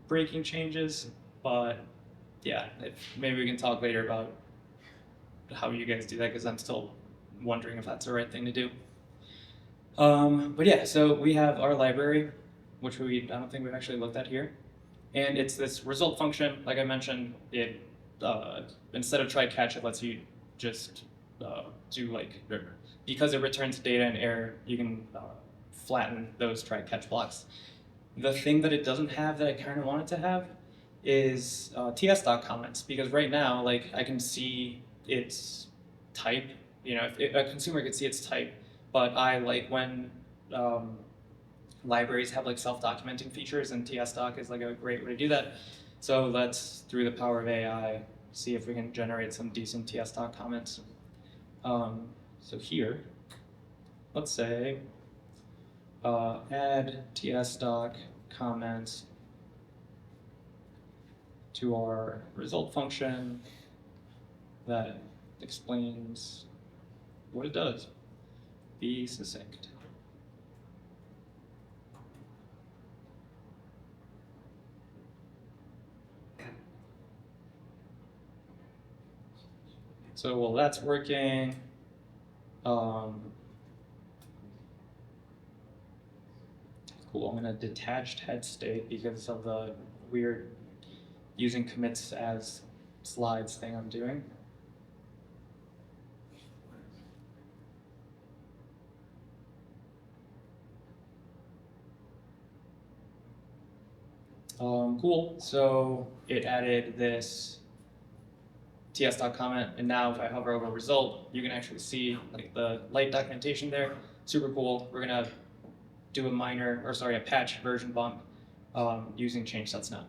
breaking changes. But yeah, maybe we can talk later about how you guys do that, because I'm still wondering if that's the right thing to do. But yeah, so we have our library, which I don't think we've actually looked at here. And it's this result function. Like I mentioned, it instead of try catch, it lets you just do like, because it returns data and error, you can flatten those try catch blocks. The thing that it doesn't have that I kind of want it to have is ts.comments, because right now, like, I can see its type. You know, if a consumer can see its type, but I like when libraries have like self-documenting features, and ts.doc is like a great way to do that. So let's, through the power of AI, see if we can generate some decent ts.doc comments. So here, let's say add ts.doc comments to our result function that explains what it does. Be succinct. So while that's working, cool. I'm gonna detached head state because of the weird using commits as slides thing I'm doing. Cool. So it added this ts.comment, and now if I hover over result, you can actually see like the light documentation there. Super cool. We're gonna do a patch version bump using Changesets now.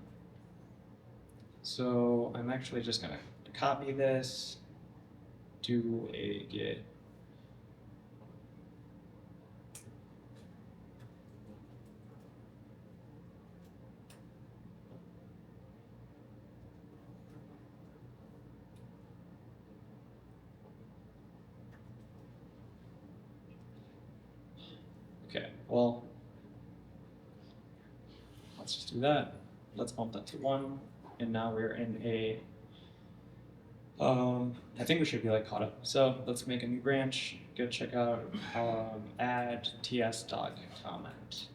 So I'm actually just gonna copy this, do a git. Okay, well, let's just do that. Let's bump that to 1, and now we're in a, I think we should be like caught up. So let's make a new branch, go check out add ts.comment.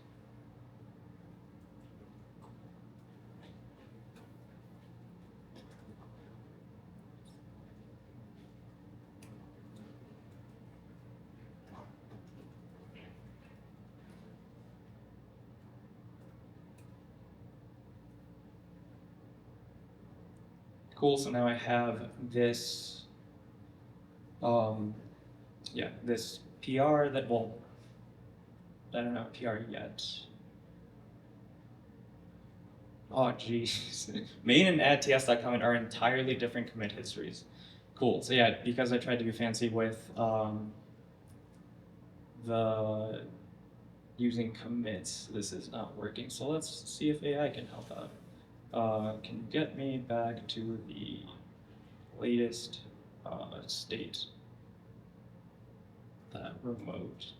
Cool, so now I have this, this PR that will, I don't know PR yet. Oh geez, main and add ts.comment are entirely different commit histories. Cool, so yeah, because I tried to be fancy with the using commits, this is not working. So let's see if AI can help out. Can you get me back to the latest state? That remote.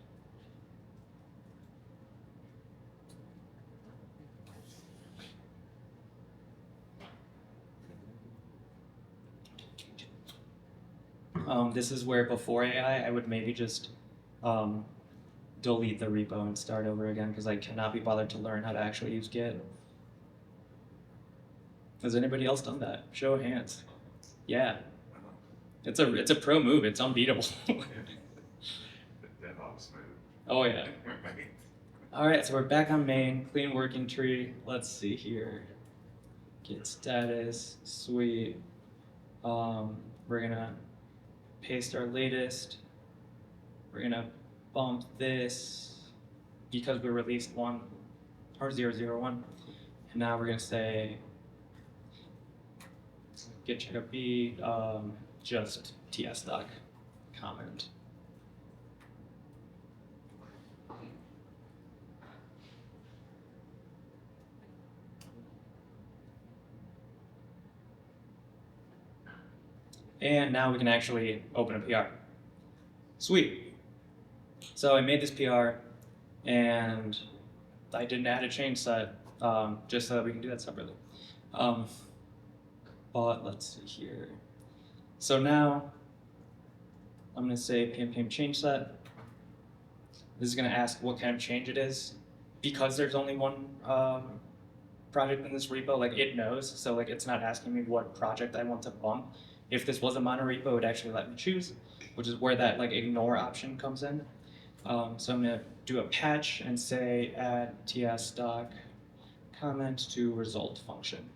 This is where before AI, I would maybe just delete the repo and start over again because I cannot be bothered to learn how to actually use Git. Has anybody else done that? Show of hands. Yeah. It's a pro move. It's unbeatable. DevOps move. Oh yeah. Right. All right, so we're back on main, clean working tree. Let's see here. Git status, sweet. We're gonna paste our latest. We're gonna bump this because we released 1 or 001. And now we're gonna say git checkup b just ts.comment. And now we can actually open a PR. Sweet. So I made this PR and I didn't add a change set just so that we can do that separately. But let's see here. So now I'm going to say pm change set. This is going to ask what kind of change it is. Because there's only one project in this repo, like it knows. So like it's not asking me what project I want to bump. If this was a monorepo, it would actually let me choose, which is where that like ignore option comes in. So I'm going to do a patch and say add ts.comment to result function.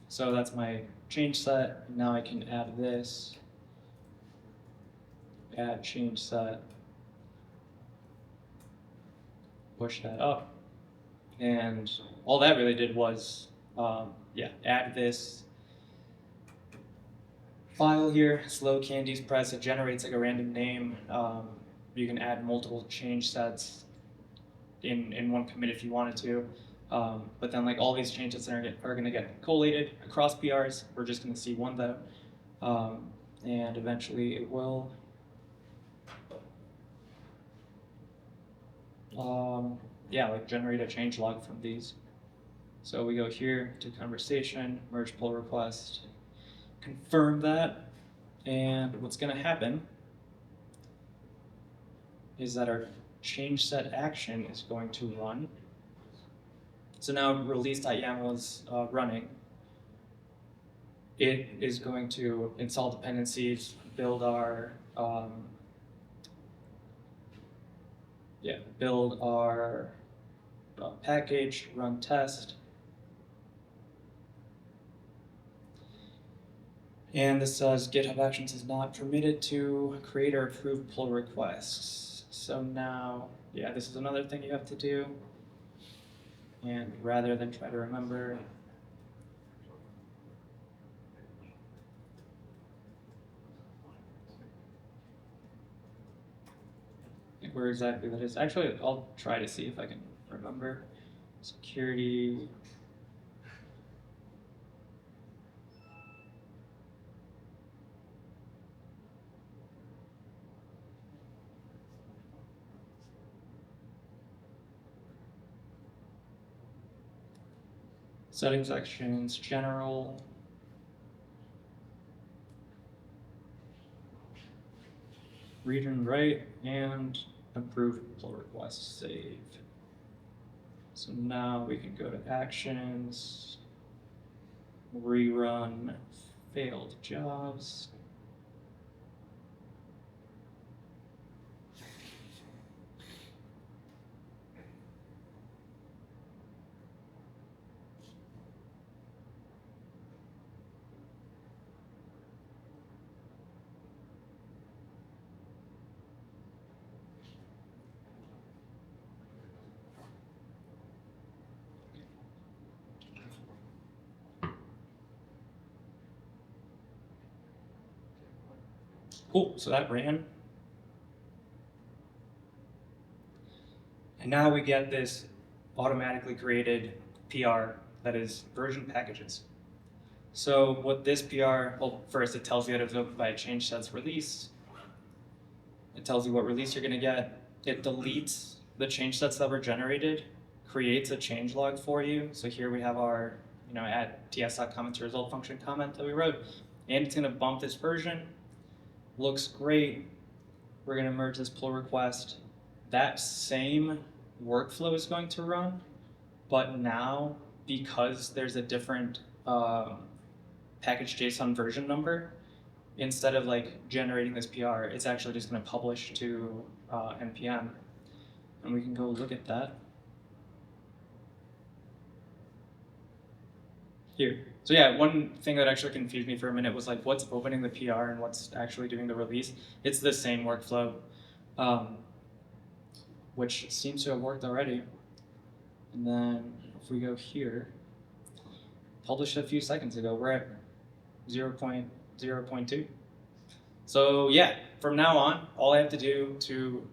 So that's my change set. Now I can add this, add change set, push that up. And all that really did was, add this file here, slow candies press. It generates like a random name. You can add multiple change sets in one commit if you wanted to. But then like all these changes are going to get collated across PRs. We're just going to see one though. And eventually it will generate a change log from these. So we go here to conversation, merge pull request, confirm that, and what's going to happen is that our change set action is going to run. So now release.yaml is running. It is going to install dependencies, build our package, run test. And this says GitHub Actions is not permitted to create or approve pull requests. So now, yeah, this is another thing you have to do. And rather than try to remember, where exactly that is. Actually, I'll try to see if I can remember. Security. Settings actions, general. Read and write, and approve pull request, save. So now we can go to actions, rerun failed jobs. Cool, so that ran. And now we get this automatically created PR that is version packages. So what this PR, well, first it tells you that it's opened by a Changesets release. It tells you what release you're gonna get. It deletes the changesets that were generated, creates a changelog for you. So here we have our, add ts.comment to result function comment that we wrote, and it's gonna bump this version. Looks great. We're going to merge this pull request. That same workflow is going to run, but now because there's a different package JSON version number, instead of like generating this PR, it's actually just going to publish to npm, and we can go look at that here. So yeah, one thing that actually confused me for a minute was like what's opening the PR and what's actually doing the release. It's the same workflow, which seems to have worked already. And then if we go here, published a few seconds ago, we're at 0.0.2. So yeah, from now on, all I have to do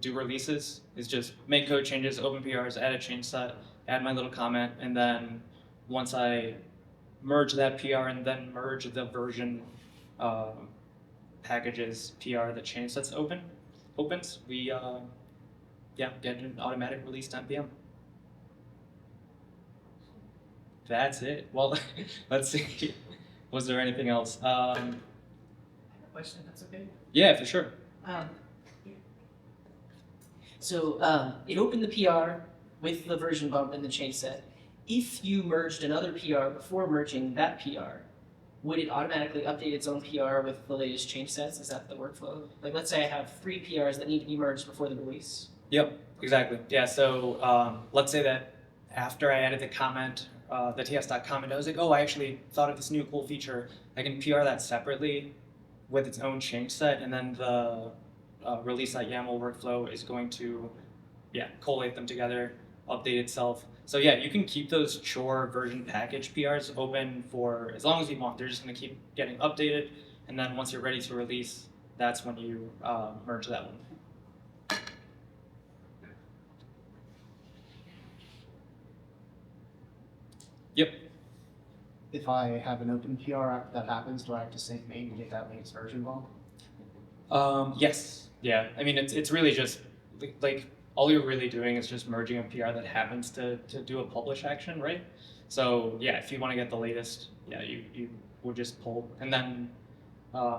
releases is just make code changes, open PRs, add a change set, add my little comment, and then once I merge that PR and then merge the version packages PR that Changesets opens, we get an automatic release to npm. That's it. Well, let's see. Was there anything else? I have a question, if that's okay. Yeah, for sure. So it opened the PR with the version bump and the change set. If you merged another PR before merging that PR, would it automatically update its own PR with the latest change sets? Is that the workflow? Like, let's say I have 3 PRs that need to be merged before the release. Yep, exactly. Yeah, so let's say that after I added the comment, the ts.comment, I was like, oh, I actually thought of this new cool feature. I can PR that separately with its own change set, and then the release.yaml workflow is going to collate them together, update itself. So yeah, you can keep those chore version package PRs open for as long as you want. They're just going to keep getting updated, and then once you're ready to release, that's when you merge that one. Yep. If I have an open PR after that happens, do I have to sync main to get that latest version bump? Yes. Yeah. I mean, it's really just like all you're really doing is just merging a PR that happens to do a publish action, right? So yeah, if you want to get the latest, you would just pull, and then I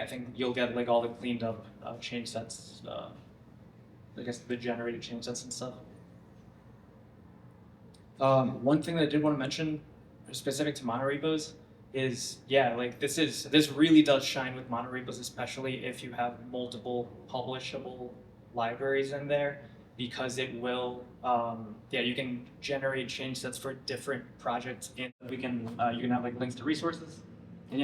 think you'll get like all the cleaned up change sets I guess the generated change sets and stuff. One thing that I did want to mention, specific to monorepos, is like this really does shine with monorepos, especially if you have multiple publishable libraries in there, because it will you can generate change sets for different projects. You can have like links to resources, and